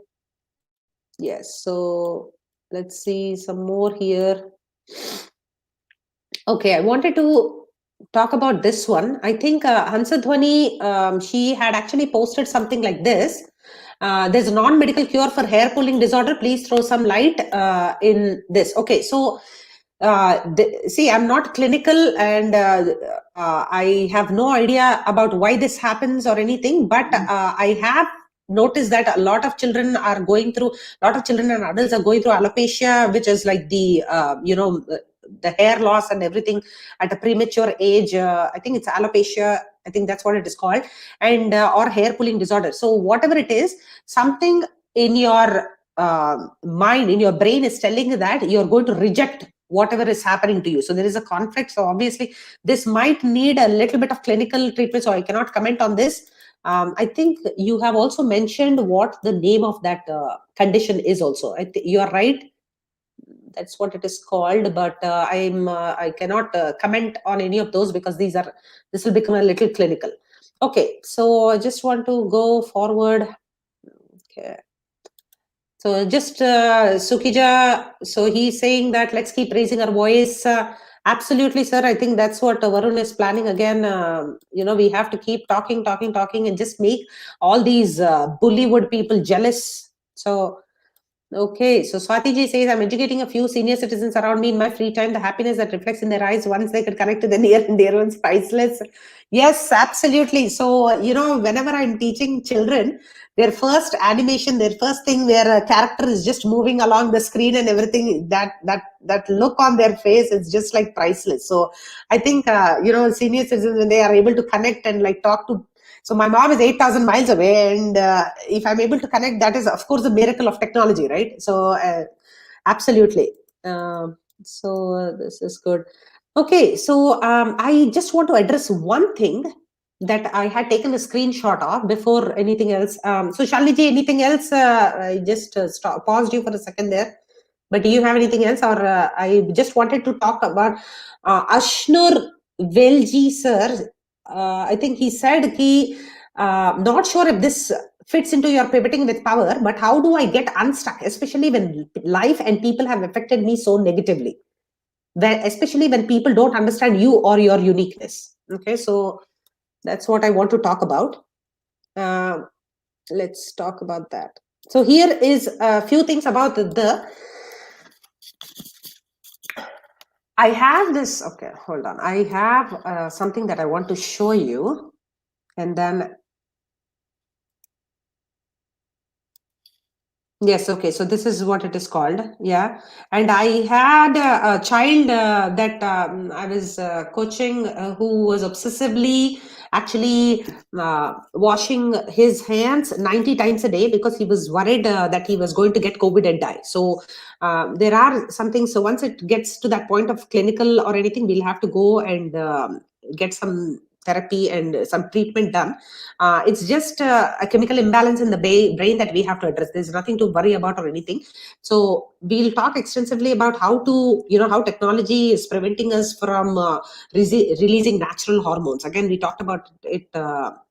Yes, so let's see some more here. Okay, I wanted to talk about this one. I think Hansadhwani, she had actually posted something like this. There's a non-medical cure for hair pulling disorder. Please throw some light in this. Okay, so see, I'm not clinical, and I have no idea about why this happens or anything, but I have noticed that a lot of children and adults are going through alopecia, which is like the the hair loss and everything at a premature age. I think it's alopecia. I think that's what it is called, and or hair pulling disorder. So whatever it is, something in your mind, in your brain, is telling you that you're going to reject whatever is happening to you. So there is a conflict. So obviously this might need a little bit of clinical treatment. So I cannot comment on this. I think you have also mentioned what the name of that condition is also. You are right. That's what it is called, but I cannot comment on any of those because this will become a little clinical. Okay, so I just want to go forward. Okay. So just Sukija, so he's saying that let's keep raising our voice. Absolutely, sir. I think that's what Varun is planning again. We have to keep talking, and just make all these Bollywood people jealous. So, okay. So Swati ji says, I'm educating a few senior citizens around me in my free time. The happiness that reflects in their eyes once they could connect to the near and dear ones, priceless. Yes, absolutely. So, whenever I'm teaching children, their first animation, their first thing where a character is just moving along the screen and everything, that look on their face is just like priceless. So I think, senior citizens, when they are able to connect and like talk to, so my mom is 8,000 miles away, and if I'm able to connect, that is of course a miracle of technology, right? So absolutely. So this is good. Okay, so I just want to address one thing that I had taken a screenshot of before anything else. So Shalini ji, anything else? I just paused you for a second there. But do you have anything else? Or I just wanted to talk about Ashnur Velji sir. I think he said not sure if this fits into your pivoting with power, but how do I get unstuck, especially when life and people have affected me so negatively? Especially when people don't understand you or your uniqueness. Okay, so that's what I want to talk about. Let's talk about that. So here is a few things about I have this. Okay, hold on. I have something that I want to show you, and then yes, okay. So this is what it is called. Yeah, and I had a child that I was coaching who was obsessively actually washing his hands 90 times a day because he was worried that he was going to get COVID and die. So there are some things. So once it gets to that point of clinical or anything, we'll have to go and get some therapy and some treatment done. It's just a chemical imbalance in the brain that we have to address. There's nothing to worry about or anything. So we'll talk extensively about how how technology is preventing us from releasing natural hormones. Again, we talked about it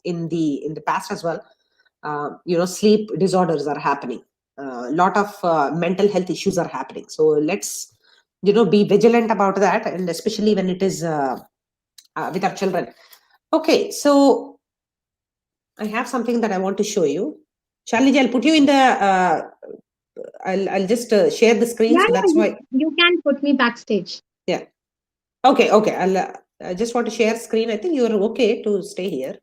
in the past as well. Sleep disorders are happening. A lot of mental health issues are happening. So let's be vigilant about that, and especially when it is with our children. Okay, so I have something that I want to show you. Shalini, I'll put you in the I'll just share the screen. Yeah, So that's yeah, why. you can put me backstage. Yeah. Okay. I just want to share screen. I think you're okay to stay here.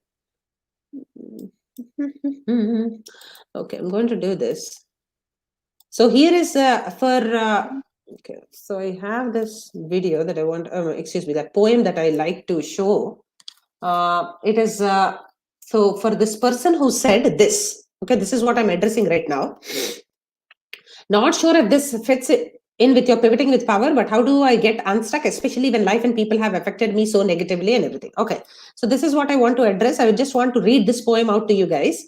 Okay, I'm going to do this. So here is okay. So I have this video that I want. Excuse me, that poem that I like to show. It is so for this person who said this. Okay, this is what I'm addressing right now. Not sure if this fits in with your pivoting with power, but how do I get unstuck, especially when life and people have affected me so negatively and everything? Okay, so this is what I want to address. I just want to read this poem out to you guys.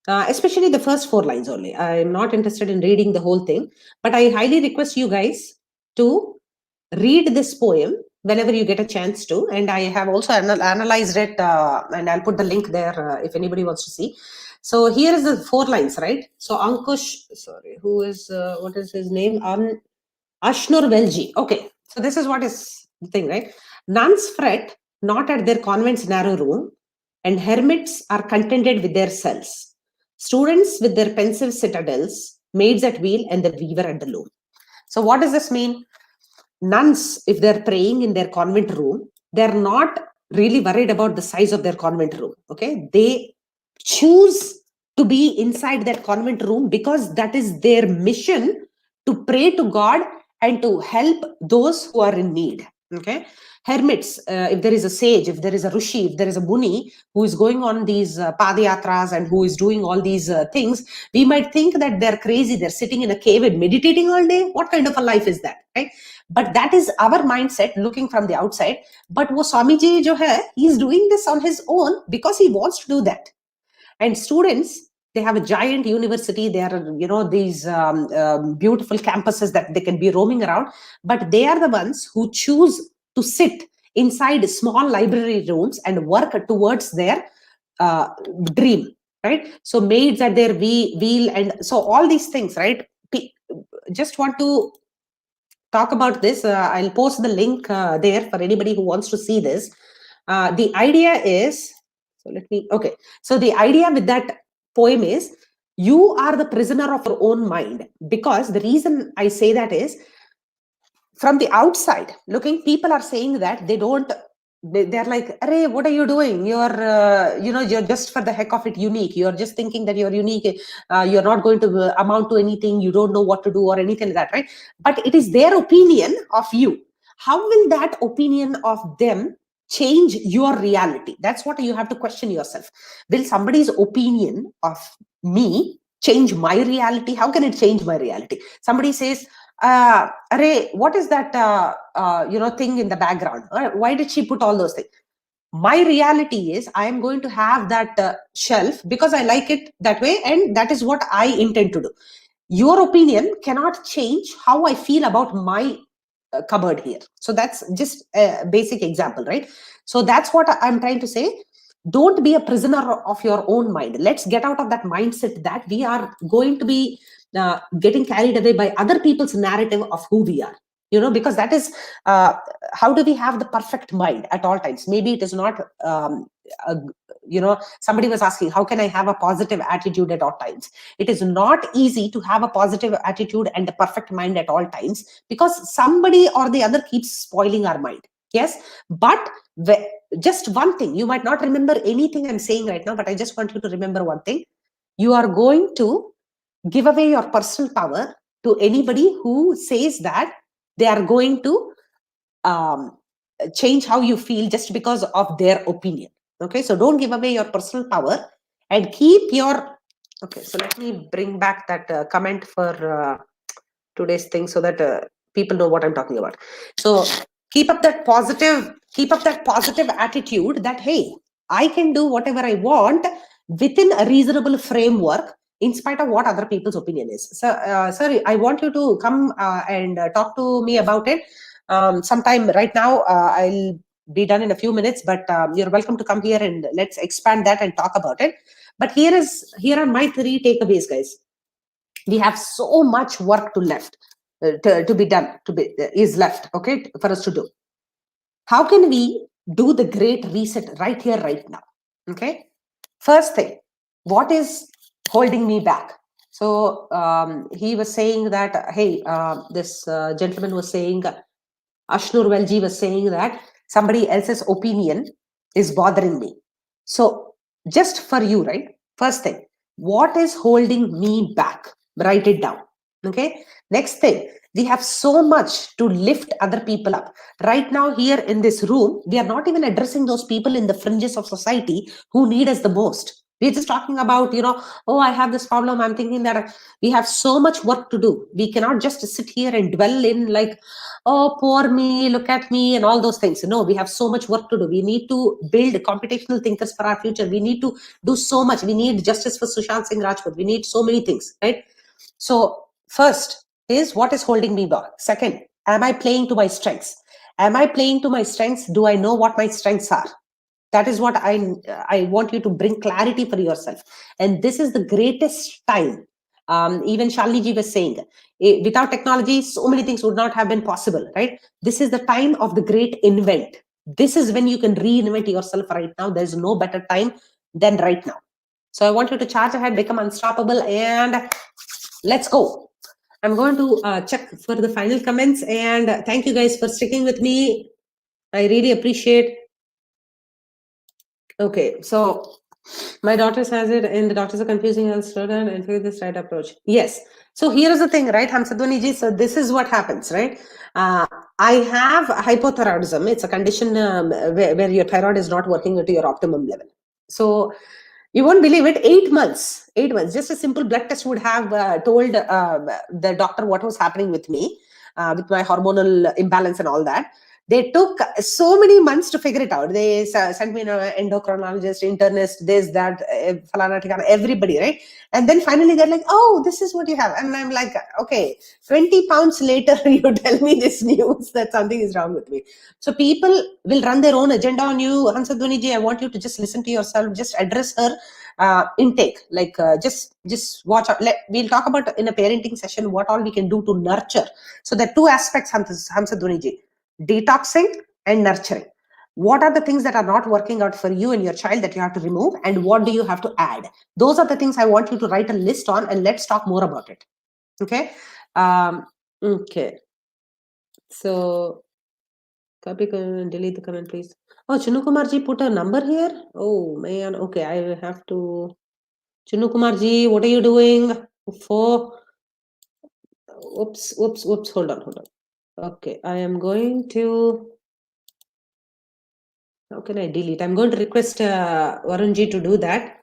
Especially the first 4 lines only. I'm not interested in reading the whole thing, but I highly request you guys to read this poem whenever you get a chance to. And I have also analyzed it, and I'll put the link there if anybody wants to see. So here is the 4 lines, right? So Ankush, sorry, who is, what is his name? Ashnur Velji. Okay, so this is what is the thing, right? Nuns fret not at their convent's narrow room, and hermits are contented with their cells. Students with their pensive citadels, maids at wheel, and the weaver at the loom. So what does this mean? Nuns, if they're praying in their convent room, they're not really worried about the size of their convent room. Okay, they choose to be inside that convent room because that is their mission, to pray to God and to help those who are in need. Okay, hermits, if there is a sage, if there is a rishi, if there is a muni who is going on these padayatras and who is doing all these things, we might think that they're crazy. They're sitting in a cave and meditating all day. What kind of a life is that, right? But that is our mindset looking from the outside. But wo Swamiji jo hai, he's doing this on his own because he wants to do that. And students, they have a giant university. There are, these beautiful campuses that they can be roaming around, but they are the ones who choose to sit inside small library rooms and work towards their dream, right? So maids at their wheel, and so all these things, right? Just want to talk about this. I'll post the link there for anybody who wants to see this. The idea is, so the idea with that poem is, you are the prisoner of your own mind. Because the reason I say that is, from the outside looking, people are saying that they're like, "Arey, what are you doing? You're just for the heck of it unique. You're just thinking that you're unique. You're not going to amount to anything. You don't know what to do or anything like that, right?" But it is their opinion of you. How will that opinion of them change your reality? That's what you have to question yourself. Will somebody's opinion of me change my reality? How can it change my reality? Somebody says, Array, what is that thing in the background? Why did she put all those things? My reality is, I am going to have that shelf because I like it that way, and that is what I intend to do. Your opinion cannot change how I feel about my cupboard here. So that's just a basic example, right? So that's what I'm trying to say. Don't be a prisoner of your own mind. Let's get out of that mindset that we are going to be getting carried away by other people's narrative of who we are. Because that is, how do we have the perfect mind at all times? Maybe it is not, somebody was asking, how can I have a positive attitude at all times? It is not easy to have a positive attitude and a perfect mind at all times, because somebody or the other keeps spoiling our mind. Yes, but just one thing, you might not remember anything I'm saying right now, but I just want you to remember one thing. You are going to give away your personal power to anybody who says that they are going to change how you feel just because of their opinion. Okay, so don't give away your personal power and keep your, okay, so let me bring back that comment for today's thing so that people know what I'm talking about. So keep up that positive attitude that, hey, I can do whatever I want within a reasonable framework in spite of what other people's opinion is. So sorry, I want you to come and talk to me about it sometime. Right now I'll be done in a few minutes, but you're welcome to come here and let's expand that and talk about it. But here are my 3 takeaways, guys. We have so much work to be done, is left, okay, for us to do. How can we do the great reset right here, right now? Okay, first thing, what is holding me back? So he was saying that, hey, this gentleman was saying, Ashnur Velji was saying that somebody else's opinion is bothering me. So just for you, right? First thing, what is holding me back? Write it down. Okay. Next thing, we have so much to lift other people up. Right now, here in this room, we are not even addressing those people in the fringes of society who need us the most. We're just talking about, oh, I have this problem. I'm thinking that we have so much work to do. We cannot just sit here and dwell in like, oh, poor me, look at me, and all those things. No, we have so much work to do. We need to build computational thinkers for our future. We need to do so much. We need justice for Sushant Singh Rajput. We need so many things, right? So first is, what is holding me back? Second, am I playing to my strengths? Am I playing to my strengths? Do I know what my strengths are? That is what I want you to bring clarity for yourself. And this is the greatest time. Even Shalini ji was saying, without technology, so many things would not have been possible, right? This is the time of the great invent. This is when you can reinvent yourself right now. There's no better time than right now. So I want you to charge ahead, become unstoppable, and let's go. I'm going to check for the final comments, and thank you guys for sticking with me. I really appreciate. Okay, so my daughter says it, and the doctors are confusing. I'll slow down and figure this right approach. Yes. So here is the thing, right, Hamsadwani ji? So this is what happens, right? I have hypothyroidism. It's a condition where your thyroid is not working at your optimum level. So you won't believe it. 8 months, just a simple blood test would have told the doctor what was happening with me, with my hormonal imbalance and all that. They took so many months to figure it out. They sent me an endocrinologist, internist, this, that, falana, tikana, everybody, right? And then finally they're like, oh, this is what you have. And I'm like, okay, 20 pounds later, you tell me this news that something is wrong with me. So people will run their own agenda on you. Hamsadwani ji, I want you to just listen to yourself, just address her intake. Like just watch out. We'll talk about in a parenting session what all we can do to nurture. So there are two aspects, Hamsadwani ji. Detoxing and nurturing. What are the things that are not working out for you and your child that you have to remove, and what do you have to add? Those are the things I want you to write a list on, and let's talk more about it. Okay. Okay. So copy and delete the comment, please. Oh, Chunu Kumar ji put a number here. Oh man. Okay, I have to. Chunu Kumar ji, what are you doing? Oops. Hold on. Okay, I am going to. How can I delete? I'm going to request Varunji to do that.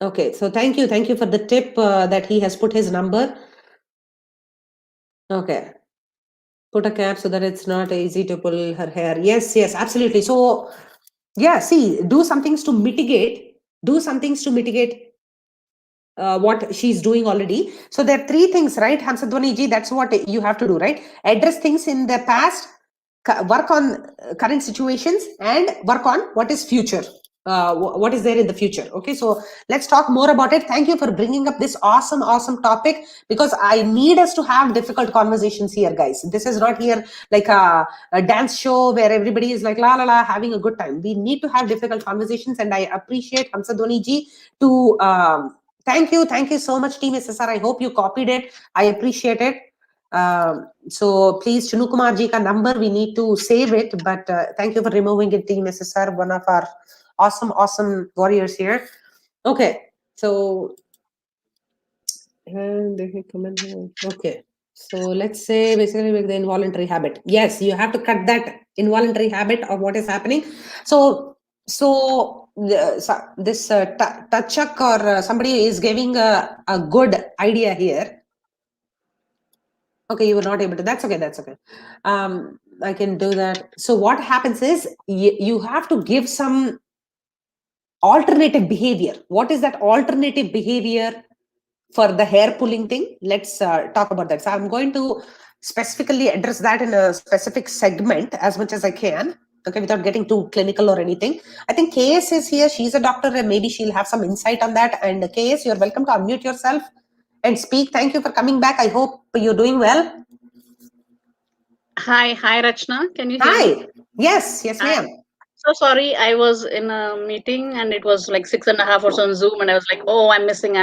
Okay, so thank you for the tip that he has put his number. Okay, put a cap so that it's not easy to pull her hair. Yes, absolutely. So yeah, see, do some things to mitigate. What she's doing already. So there are three things, right, Hamsadwani ji? That's what you have to do, right? Address things in the past, work on current situations, and work on what is future. What is there in the future? Okay, so let's talk more about it. Thank you for bringing up this awesome topic, because I need us to have difficult conversations here, guys. This is not here like a dance show where everybody is like la la la having a good time. We need to have difficult conversations, and I appreciate Hamsadwani ji to thank you so much, Team SSR. I hope you copied it. I appreciate it. So please, Chunu Kumar ji ka number, we need to save it, but thank you for removing it, Team SSR, one of our awesome warriors here. Okay, so and okay, so let's say basically with the involuntary habit. Yes, you have to cut that involuntary habit of what is happening. So this Tachak or somebody is giving a good idea here. Okay, you were not able to. That's okay. I can do that. So what happens is you have to give some alternative behavior. What is that alternative behavior for the hair pulling thing? Let's talk about that. So I'm going to specifically address that in a specific segment as much as I can. Okay, without getting too clinical or anything. I think KS is here. She's a doctor, and maybe she'll have some insight on that. And KS, you're welcome to unmute yourself and speak. Thank you for coming back. I hope you're doing well. Hi, Rachana. Can you hear me? Yes, ma'am. so sorry. I was in a meeting and it was like 6.5 or so on Zoom, and I was like, "Oh, I'm missing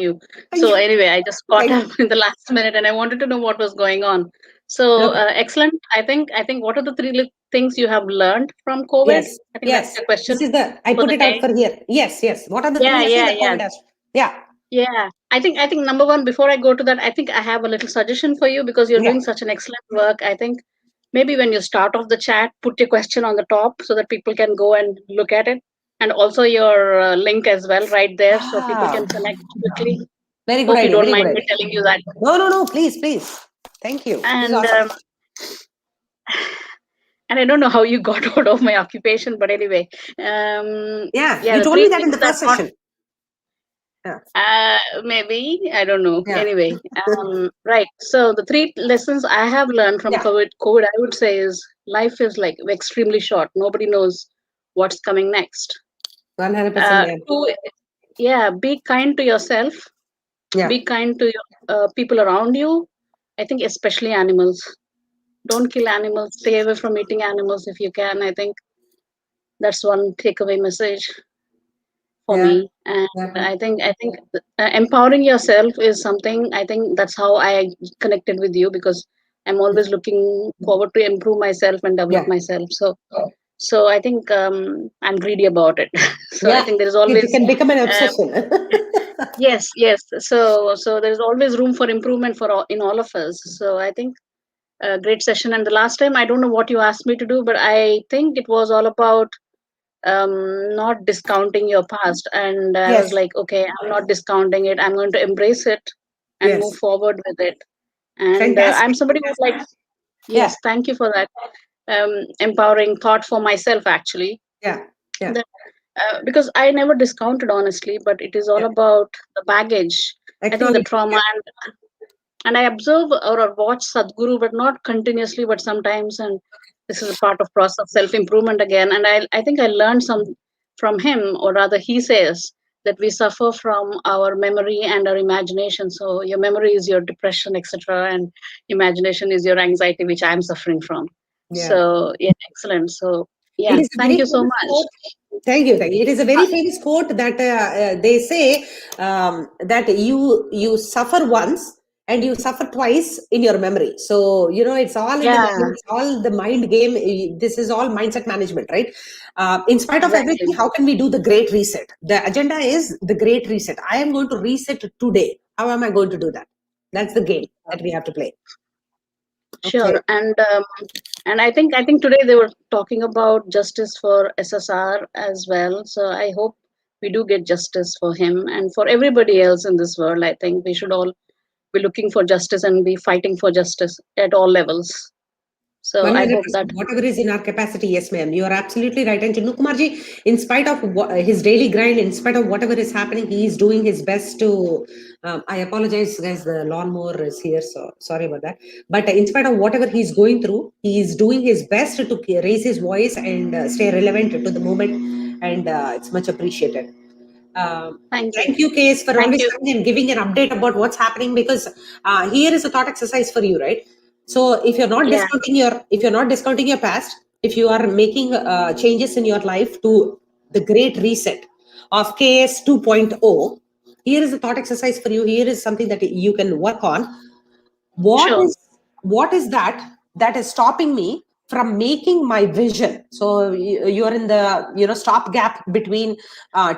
you." So anyway, I just caught Thank up in the last minute, and I wanted to know what was going on. So Okay. excellent. I think what are the three things you have learned from COVID? Yes, I think that's yes. the question This is I for put the it out day. for here. Yes, yes. What are the three Yeah, lessons yeah, that yeah. COVID has? Yeah, Yeah, I think number one, before I go to that, I think I have a little suggestion for you because you're yeah, doing such an excellent work. I think maybe when you start off the chat, put your question on the top so that people can go and look at it, and also your link as well right there so people Ah, can connect quickly. very good Hope you idea. don't Very good mind me idea. telling you that. No, no, no. Please, please. Thank you. This is And awesome. and I don't know how you got out of my occupation, but anyway, Yeah, yeah, you the told three me that in things the that first not session. Yeah, maybe I don't know. yeah, Anyway, right. So the three lessons I have learned from yeah. COVID, I would say is life is like extremely short. Nobody knows what's coming next. 100%. Yeah, Two, yeah, be kind to yourself. yeah, Be kind to your people around you. I think especially animals. Don't kill animals. Stay away from eating animals if you can. I think that's one takeaway message for yeah, me. And yeah, I think empowering yourself is something. I think that's how I connected with you because I'm always looking forward to improve myself and develop yeah, myself. So I think I'm greedy about it. So I yeah. think there is It always can become an uh, obsession. yes. So there's always room for improvement for in all of us. So I think a great session. And the last time I don't know what you asked me to do, but I think it was all about not discounting your past. And I was Yes, like, okay, I'm not discounting it. I'm going to embrace it and move yes. forward with it. And I'm Fantastic. somebody who's like, Yeah, yes, thank you for that empowering thought for myself, actually. yeah, yeah, That, because I never discounted, honestly, but it is all yeah. about the baggage. I think the Acknowledge. trauma, Yeah, and I observe or watch Sadhguru, but not continuously, but sometimes. And this is a part of process of self improvement again. And I think I learned some from him, or rather, he says that we suffer from our memory and our imagination. So your memory is your depression, etc., and imagination is your anxiety, which I'm suffering from. yeah. So yeah, excellent. So It yeah, is a thank very you so famous much. quote. Thank you. Thank you. It is a very famous quote that they say that you suffer once and you suffer twice in your memory. So it's all in the Yeah, mind. It's all the mind game. This is all mindset management, right? In spite of everything, exactly. how can we do the great reset? The agenda is the great reset. I am going to reset today. How am I going to do that? That's the game that we have to play. Okay. Sure, and I think today they were talking about justice for SSR as well. So I hope we do get justice for him and for everybody else in this world. I think we should all be looking for justice and be fighting for justice at all levels. So I hope that 100%. Whatever is in our capacity, yes, ma'am. You are absolutely right. And Chinnu Kumarji, in spite of his daily grind, in spite of whatever is happening, he is doing his best to. I apologize, guys. The lawnmower is here, so sorry about that. But in spite of whatever he's going through, he is doing his best to raise his voice and stay relevant to the moment, and it's much appreciated. thank you, Thank you, Case, for thank always you. coming and giving an update about what's happening because here is a thought exercise for you, right? So Yeah, if you're not discounting your past, if you are making changes in your life to the great reset of KS 2.0, here is a thought exercise for you. Here is something that you can work on. what sure. is what is that is stopping me from making my vision? So you're in the stop gap between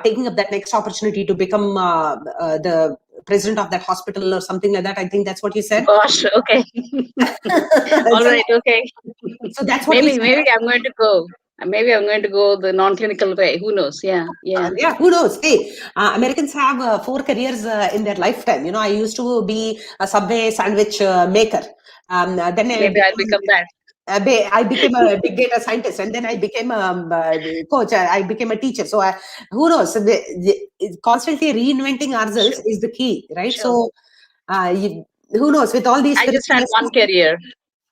taking up that next opportunity to become the president of that hospital or something like that. I think that's what you said. Gosh, okay. All so, right, okay. so that's what he Maybe said, maybe right? I'm going to go. Maybe I'm going to go the non-clinical way. Who knows? Yeah, yeah. Yeah, who knows? Hey, Americans have 4 careers in their lifetime. I used to be a Subway sandwich maker. Then Maybe I'll become that. I became a big data scientist, and then I became a coach. I became a teacher. So who knows? Constantly reinventing ourselves is the key, right? Sure. So who knows? With all these I just spiritual had one lessons, career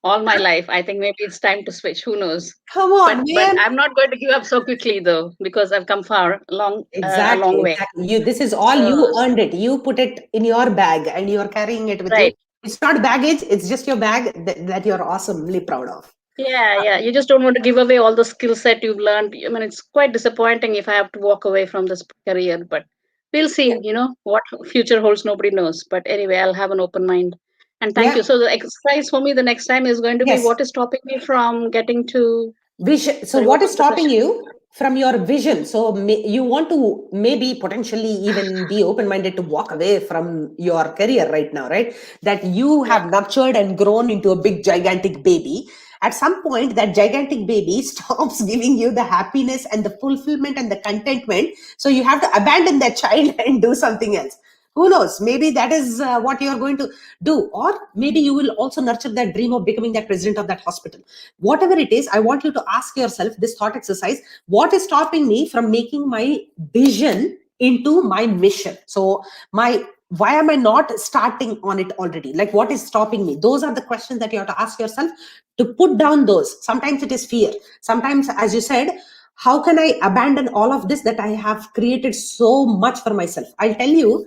all my life. I think maybe it's time to switch. Who knows? come But on, but man. I'm not going to give up so quickly though, because I've come far a long Exactly, way. exactly. This is all So you earned it. You put it in your bag, and you are carrying it with you. right. It's not baggage. It's just your bag that you're awesomely proud of. Yeah. You just don't want to give away all the skill set you've learned. I mean, it's quite disappointing if I have to walk away from this career, but we'll see. What future holds, nobody knows. But anyway, I'll have an open mind. And thank you. Yeah. So the exercise for me the next time is going to be, Yes. what is stopping me from getting to. Vision. So Sorry, what what is was the stopping question? you from your vision? So you want to maybe potentially even be open-minded to walk away from your career right now, right? That you Yeah. have nurtured and grown into a big gigantic baby. At some point, that gigantic baby stops giving you the happiness and the fulfillment and the contentment. So you have to abandon that child and do something else. Who knows? Maybe that is what you're going to do. Or maybe you will also nurture that dream of becoming that president of that hospital. Whatever it is, I want you to ask yourself this thought exercise: what is stopping me from making my vision into my mission? So why am I not starting on it already? Like, what is stopping me? Those are the questions that you have to ask yourself. To put down those, sometimes it is fear, sometimes, as you said, how can I abandon all of this that I have created so much for myself? I'll tell you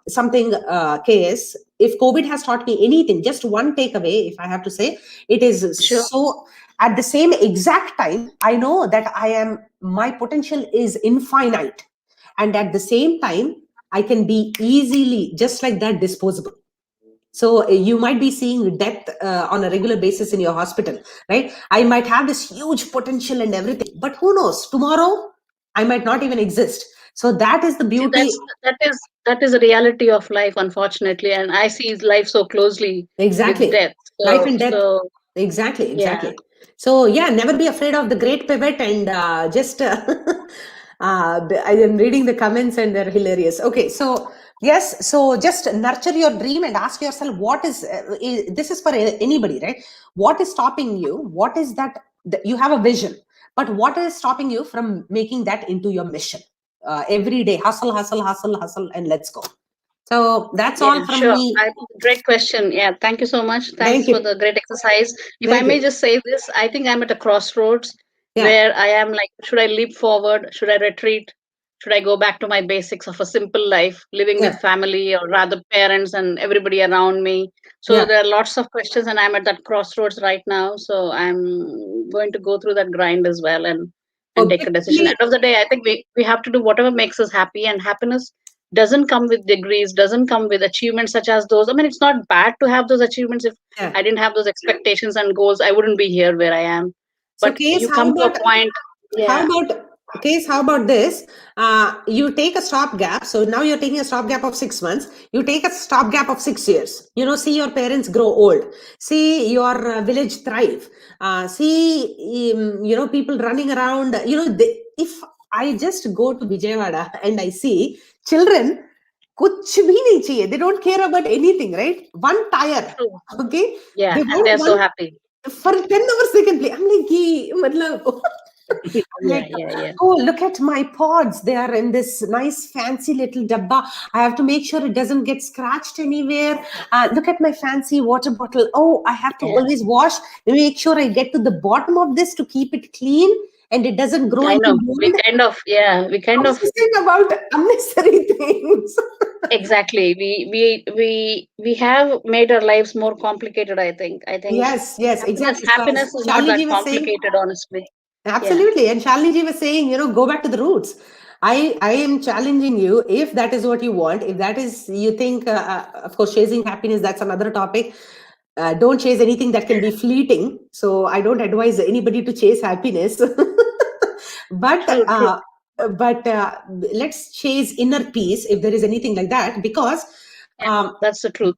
something, KS. If COVID has taught me anything, just one takeaway, if I have to say, it is Sure. so at the same exact time, I know that my potential is infinite. And at the same time, I can be easily, just like that, disposable. So you might be seeing death on a regular basis in your hospital, right? I might have this huge potential and everything, but who knows? Tomorrow, I might not even exist. So that is the See, beauty. that is a reality of life, unfortunately, and I see life so closely with Exactly. death. Life So, and death. so Exactly, yeah. exactly. So yeah, never be afraid of the great pivot, and just I am reading the comments and they're hilarious. Okay, so yes, so just nurture your dream and ask yourself what this is for anybody, right? What is stopping you? What is that you have a vision, but what is stopping you from making that into your mission? Every day, hustle, hustle, hustle, hustle, and let's go. So that's Yeah, all from sure. me. Great question. Yeah, thank you so much. Thank Thanks for you. the great exercise. If I Thank may you. just say this, I think I'm at a crossroads Yeah. where I am like, should I leap forward? Should I retreat? Should I go back to my basics of a simple life, living with Yeah. family or rather parents and everybody around me? So Yeah. there are lots of questions, and I'm at that crossroads right now. So I'm going to go through that grind as well and take a decision. End Objectively, of the day, I think we have to do whatever makes us happy, and happiness doesn't come with degrees, doesn't come with achievements such as those. I mean, it's not bad to have those achievements. If yeah. I didn't have those expectations and goals, I wouldn't be here where I am. So, But case, you come to a point. how Yeah. about how about this? You take a stopgap. So now you're taking a stopgap of 6 months. You take a stopgap of 6 years. See your parents grow old. See your village thrive. See, people running around. If I just go to Vijayawada and I see children, कुछ भी नहीं चाहिए. They don't care about anything, right? One tire, True. okay? Yeah, They and want they're so one happy. for 10 hours they can play. I'm like, matlab, I'm Yeah, like, yeah. oh, look at my pods. They are in this nice fancy little dabba. I have to make sure it doesn't get scratched anywhere. Look at my fancy water bottle. Oh, I have to Yeah. always wash, make sure I get to the bottom of this to keep it clean and it doesn't grow I into know. We mold. kind of, yeah, we kind of Obsessing about unnecessary things. exactly. We have made our lives more complicated. I think Yes, exactly. So happiness as is not that Shalini was saying, complicated, honestly. Yeah. absolutely. And Shalini ji was saying, go back to the roots. I am challenging you, if that is what you want, if that is, you think, of course, chasing happiness, that's another topic. Don't chase anything that can be fleeting. So I don't advise anybody to chase happiness. but True, true. but let's chase inner peace, if there is anything like that, because Yeah, that's the truth.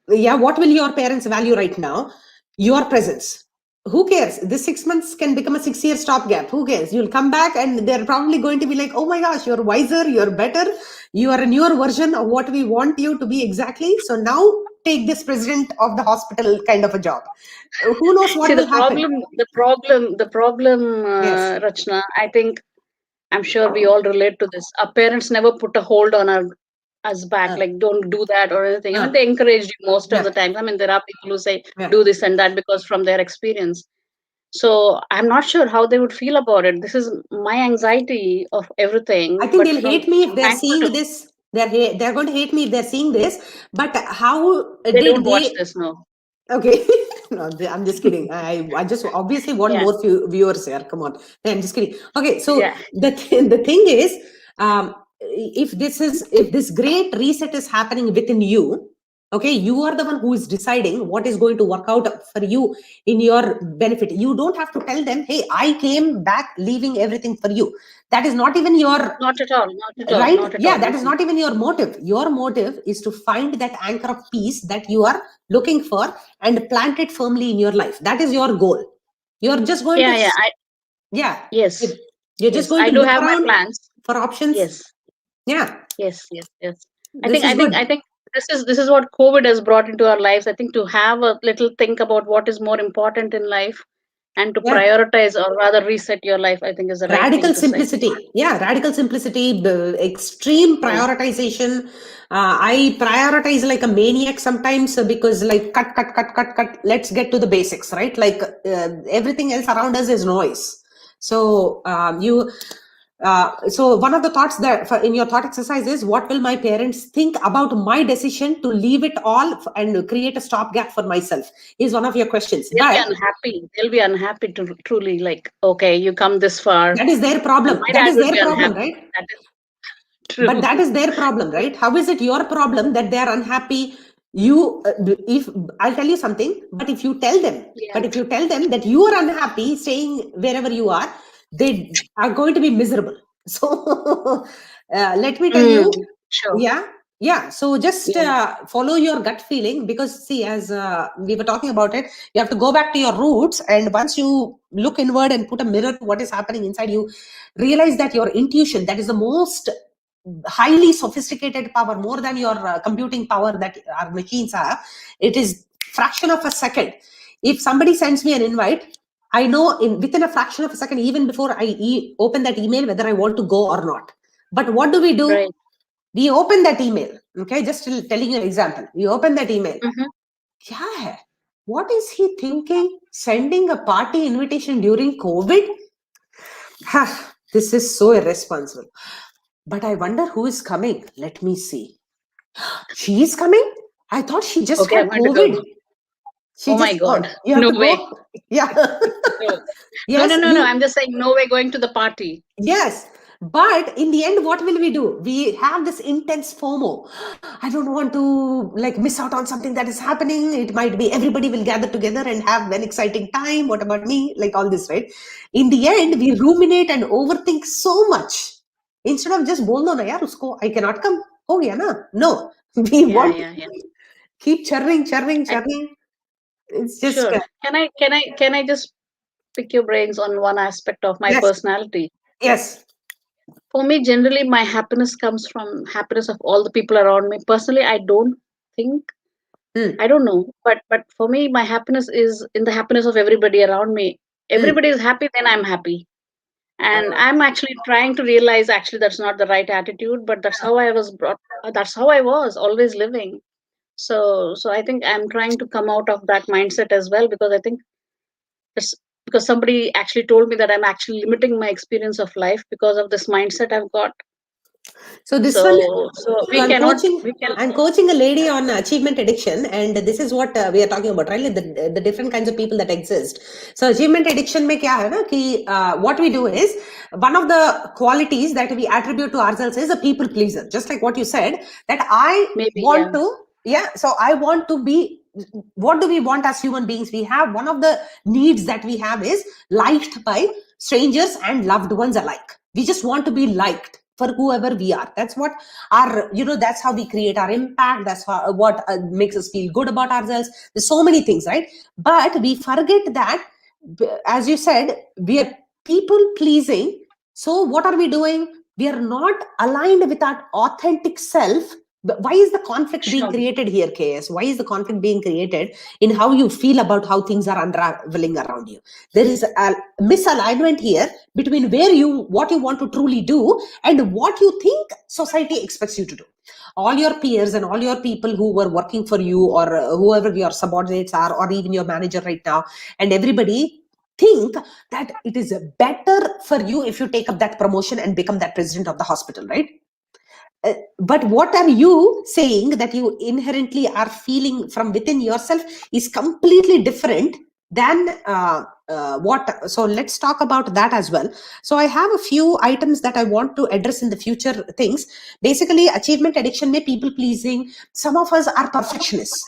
Yeah. what will your parents value right now? Your presence. Who cares? This 6 months can become a 6 year stopgap. Who cares? You'll come back and they're probably going to be like, oh my gosh, you're wiser, you're better, you are a newer version of what we want you to be exactly. So now take this president of the hospital kind of a job. Who knows See, what will happen? the problem, Yes. Rachna, I think I'm sure we all relate to this. Our parents never put a hold on us back, Uh, like don't do that or anything. I mean, uh, they encouraged you most of yeah. the time. I mean, there are people who say Yeah. do this and that because from their experience. So I'm not sure how they would feel about it. This is my anxiety of everything. I think But they'll hate me if I'm they're thankful seeing to this. They're going to hate me if they're seeing this. But how they did don't watch they? this. No. Okay. No, I'm just kidding. I just obviously want Yeah. more viewers here. Come on. I'm just kidding. Okay, so Yeah. the thing is, if this great reset is happening within you, okay, you are the one who is deciding what is going to work out for you in your benefit. You don't have to tell them, hey, I came back leaving everything for you. That is not even your Not at all. Not at all. right. Not at Yeah, all. that is not even your motive. Your motive is to find that anchor of peace that you are looking for and plant it firmly in your life. That is your goal. You're just going Yeah. to Yeah. you're Yes. just Yes. going I to do look have my around plans. for options. Yes. Yeah, Yes. Yes. Yes. this is good. I think this is what COVID has brought into our lives. I think to have a little think about what is more important in life and to Yeah. prioritize or rather reset your life, I think is the right Radical thing to say. simplicity. Yeah, radical simplicity, the extreme prioritization. I prioritize like a maniac sometimes because like cut. Let's get to the basics, right? Like everything else around us is noise. So so one of the thoughts that in your thought exercise is, what will my parents think about my decision to leave it all and create a stopgap for myself, is one of your questions. They'll be But unhappy. They'll be unhappy to truly like, okay, you come this far. that is their And problem. my That dad is would their be problem, unhappy. right? That is true. But that is their problem, right? How is it your problem that they are unhappy? You if I'll tell you something, but if you tell them that you are unhappy staying wherever you are, they are going to be miserable. So let me tell you, Sure. yeah, so just Yeah. follow your gut feeling, because see, as we were talking about it, you have to go back to your roots, and once you look inward and put a mirror to what is happening inside you, realize that your intuition, that is the most highly sophisticated power, more than your computing power that our machines have. It is fraction of a second. If somebody sends me an invite, I know within a fraction of a second, even before I open that email, whether I want to go or not. But what do? Right. We open that email. Okay, just telling you an example. We open that email. Yeah, what is he thinking? Sending a party invitation during COVID? This is so irresponsible. But I wonder who is coming. Let me see. She is coming? I thought she just Okay, had I'm going to go. COVID. She Oh my just, God. you have No to way. go. Yeah. No. Yes, No. I'm just saying, no way going to the party. yes. But in the end, what will we do? We have this intense FOMO. I don't want to like miss out on something that is happening. It might be everybody will gather together and have an exciting time. What about me? Like all this, right? In the end, we ruminate and overthink so much. Instead of just bol do na yaar usko, I cannot come. Ho gaya na? No. We want Yeah. to keep churning. It's just Sure. Can I just pick your brains on one aspect of my yes. personality? Yes. For me, generally, my happiness comes from happiness of all the people around me. Personally, I don't think, I don't know, but for me, my happiness is in the happiness of everybody around me. Everybody is happy, then I'm happy. And I'm actually trying to realize actually that's not the right attitude, but that's how I was brought. That's how I was always living. So I think I'm trying to come out of that mindset as well, because I think it's because somebody actually told me that I'm actually limiting my experience of life because of this mindset I've got. So this So one, I'm coaching a lady on achievement addiction, and this is what we are talking about, right? Like the different kinds of people that exist. So achievement addiction mein kya hai na ki what we do is, one of the qualities that we attribute to ourselves is a people pleaser, just like what you said, that I want to. Yeah, so I want to be. What do we want as human beings? We have one of the needs that we have is liked by strangers and loved ones alike. We just want to be liked for whoever we are. That's what our, that's how we create our impact. That's what makes us feel good about ourselves. There's so many things, right? But we forget that, as you said, we are people pleasing. So what are we doing? We are not aligned with our authentic self. But why is the conflict being created here, KS? Why is the conflict being created in how you feel about how things are unraveling around you? There is a misalignment here between what you want to truly do and what you think society expects you to do. All your peers and all your people who were working for you, or whoever your subordinates are, or even your manager right now, and everybody think that it is better for you if you take up that promotion and become that president of the hospital, right? but what are you saying that you inherently are feeling from within yourself is completely different than what. So let's talk about that as well. So I have a few items that I want to address in the future things. Basically, achievement addiction, may people pleasing. Some of us are perfectionists.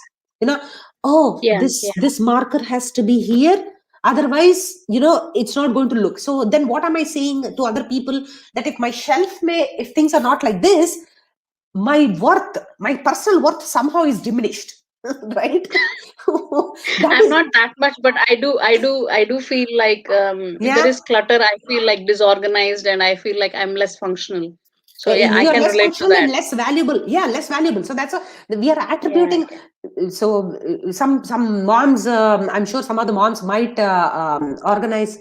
Oh, Yeah, this marker has to be here, otherwise it's not going to look. So then what am I saying to other people? That if my shelf if things are not like this, my personal worth somehow is diminished. Right? I'm not that much, but I do feel like if there is clutter, I feel like disorganized and I feel like I'm less functional. So yeah, I you're can less relate to functional and that. less valuable. Less valuable. So that's we are attributing. So some moms, I'm sure some of the moms might organize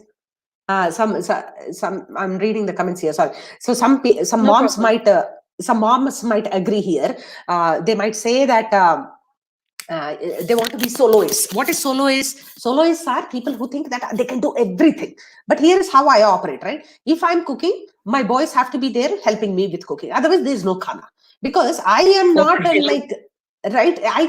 some I'm reading the comments here, sorry. So some No moms problem. might agree here. They might say that they want to be soloists. What is soloists? Soloists are people who think that they can do everything. But here is how I operate, right? If I'm cooking, my boys have to be there helping me with cooking. Otherwise, there is no khana. Because I am not like, right? I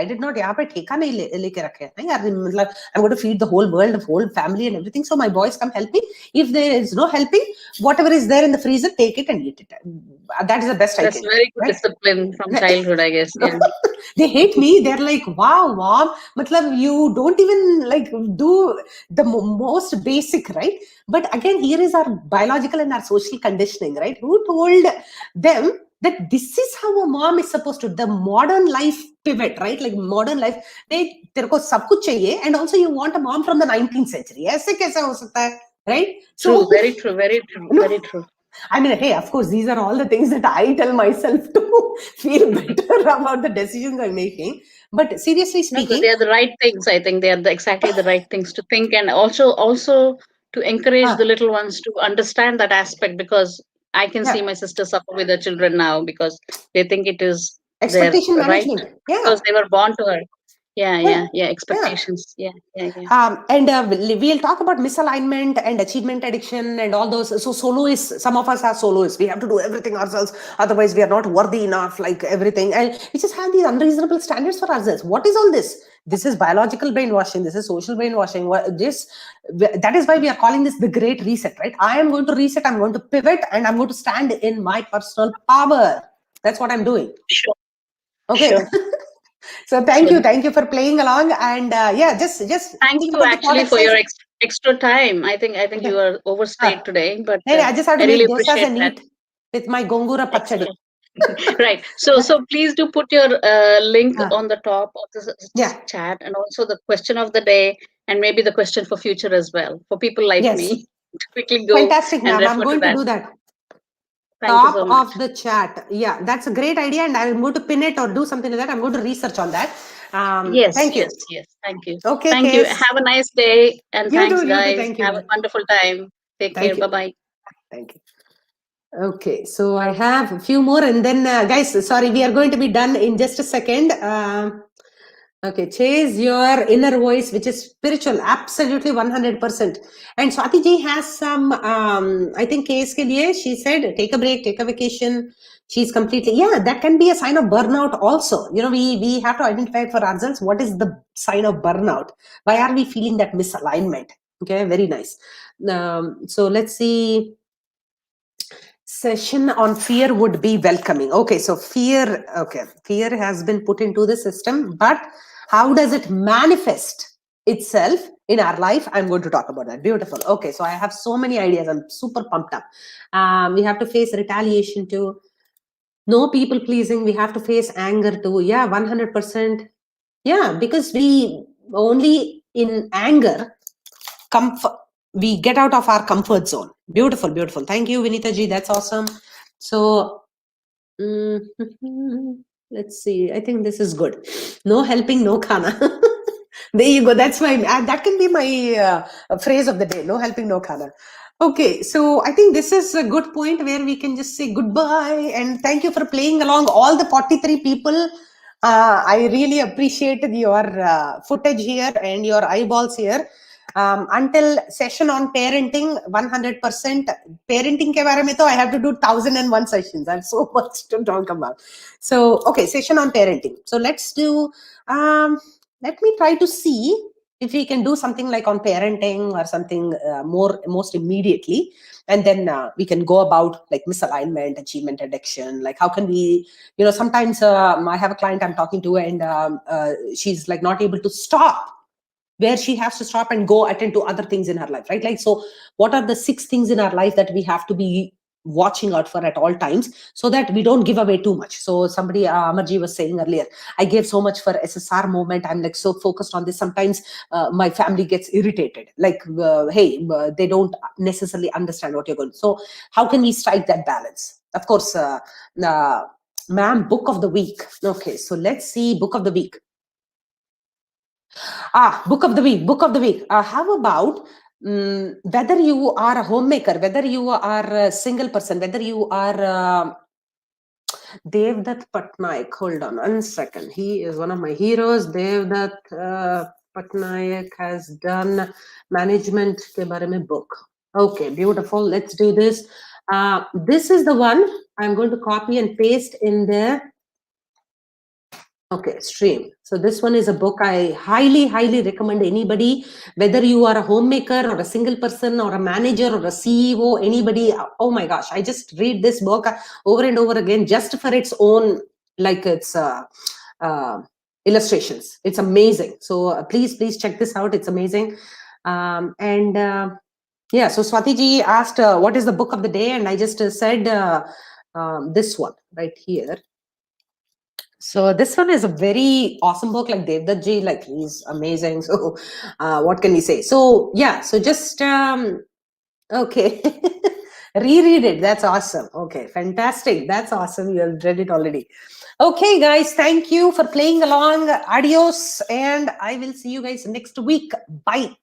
did not यहाँ पे ठेका नहीं लेके रखे हैं यार. मतलब I'm going to feed the whole world, the whole family and everything. So my boys come help me. If there is no helping, whatever is there in the freezer, take it and eat it. That is the best I can. That's very good discipline from childhood, I guess. Yeah. They hate me. They're like, wow, mom, matlab, you don't even like do the most basic, right? But again, here is our biological and our social conditioning, right? Who told them that this is how a mom is supposed to? The modern life pivot, right? Like modern life, तेरे को सब कुछ चाहिए, and also you want a mom from the 19th century. ऐसे कैसे हो सकता है, right? True, very true, very true, very true. I mean, hey, of course, these are all the things that I tell myself to feel better about the decisions I'm making. But seriously speaking, they are the right things. I think they are exactly the right things to think, and also to encourage the little ones to understand that aspect, because I can see my sister suffer with her children now because they think it is expectation their right management. because they were born to her. Yeah. Expectations. Yeah. And we'll talk about misalignment and achievement addiction and all those. So soloists, some of us are soloists. We have to do everything ourselves. Otherwise, we are not worthy enough, like everything. And we just have these unreasonable standards for ourselves. What is all this? This is biological brainwashing. This is social brainwashing. That is why we are calling this the Great Reset, right? I am going to reset. I'm going to pivot, and I'm going to stand in my personal power. That's what I'm doing. Sure. Okay. Sure. So thank you for playing along, and just thank you actually for your extra time. I think you are overstayed today, but I just have to really make dosas and that. eat with my gongura pachadi. Right. So please do put your link on the top of the chat, and also the question of the day, and maybe the question for future as well for people like me to quickly go. Fantastic, ma'am. I'm going to do that. Top of the chat. Yeah, that's a great idea, and I'm going to pin it or do something like that. I'm going to research on that. Yes. Thank you. Yes. Thank you. Okay. Thank you. Have a nice day, and thanks, guys. Thank you. Have a wonderful time. Take care. Bye-bye. Thank you. Okay, so I have a few more, and then guys, sorry, we are going to be done in just a second. Okay, chase your inner voice, which is spiritual, absolutely 100%. And Swati ji has some, I think case ke liye, she said, take a break, take a vacation. She's completely, that can be a sign of burnout also. We have to identify for ourselves what is the sign of burnout. Why are we feeling that misalignment? Okay, very nice. So let's see. Session on fear would be welcoming. Okay, so fear has been put into the system, but how does it manifest itself in our life? I'm going to talk about that. Beautiful. Okay, so I have so many ideas. I'm super pumped up. We have to face retaliation too. No people pleasing. We have to face anger too. 100%. Because we only in anger we get out of our comfort zone. Beautiful. Thank you, Vinita ji. That's awesome. So let's see. I think this is good. No helping, no khana. There you go. That's my, that can be my phrase of the day. No helping, no khana. Okay. So I think this is a good point where we can just say goodbye and thank you for playing along, all the 43 people. I really appreciated your footage here and your eyeballs here. Until session on parenting, 100% parenting ke bare mein to I have to do 1001 sessions. I have so much to talk about. So, okay, session on parenting. So let's do, let me try to see if we can do something like on parenting or something most immediately. And then we can go about like misalignment, achievement addiction. Like how can we, sometimes I have a client I'm talking to, and she's like not able to stop, where she has to stop and go attend to other things in her life, right? Like, so what are the 6 things in our life that we have to be watching out for at all times, so that we don't give away too much? So somebody, Amarji was saying earlier, I gave so much for SSR movement. I'm like so focused on this. Sometimes my family gets irritated, like, hey, they don't necessarily understand what you're going. So how can we strike that balance? Of course, ma'am, book of the week. Okay, so let's see, book of the week. Book of the week. How about whether you are a homemaker, whether you are a single person, whether you are Devdutt Patnaik. Hold on 1 second. He is one of my heroes. Devdutt Patnaik has done management ke bare mein book. Okay, beautiful. Let's do this. This is the one I'm going to copy and paste in there. Okay, stream. So this one is a book I highly, highly recommend anybody, whether you are a homemaker or a single person or a manager or a CEO, anybody. Oh my gosh, I just read this book over and over again just for its own, like its illustrations. It's amazing. So please check this out. It's amazing. Yeah, so Swati ji asked, what is the book of the day? And I just said this one right here. So this one is a very awesome book, like Devdutt ji, like he's amazing. So what can we say? So yeah, so just, okay, reread it. That's awesome. Okay, fantastic. That's awesome. You have read it already. Okay, guys, thank you for playing along. Adios. And I will see you guys next week. Bye.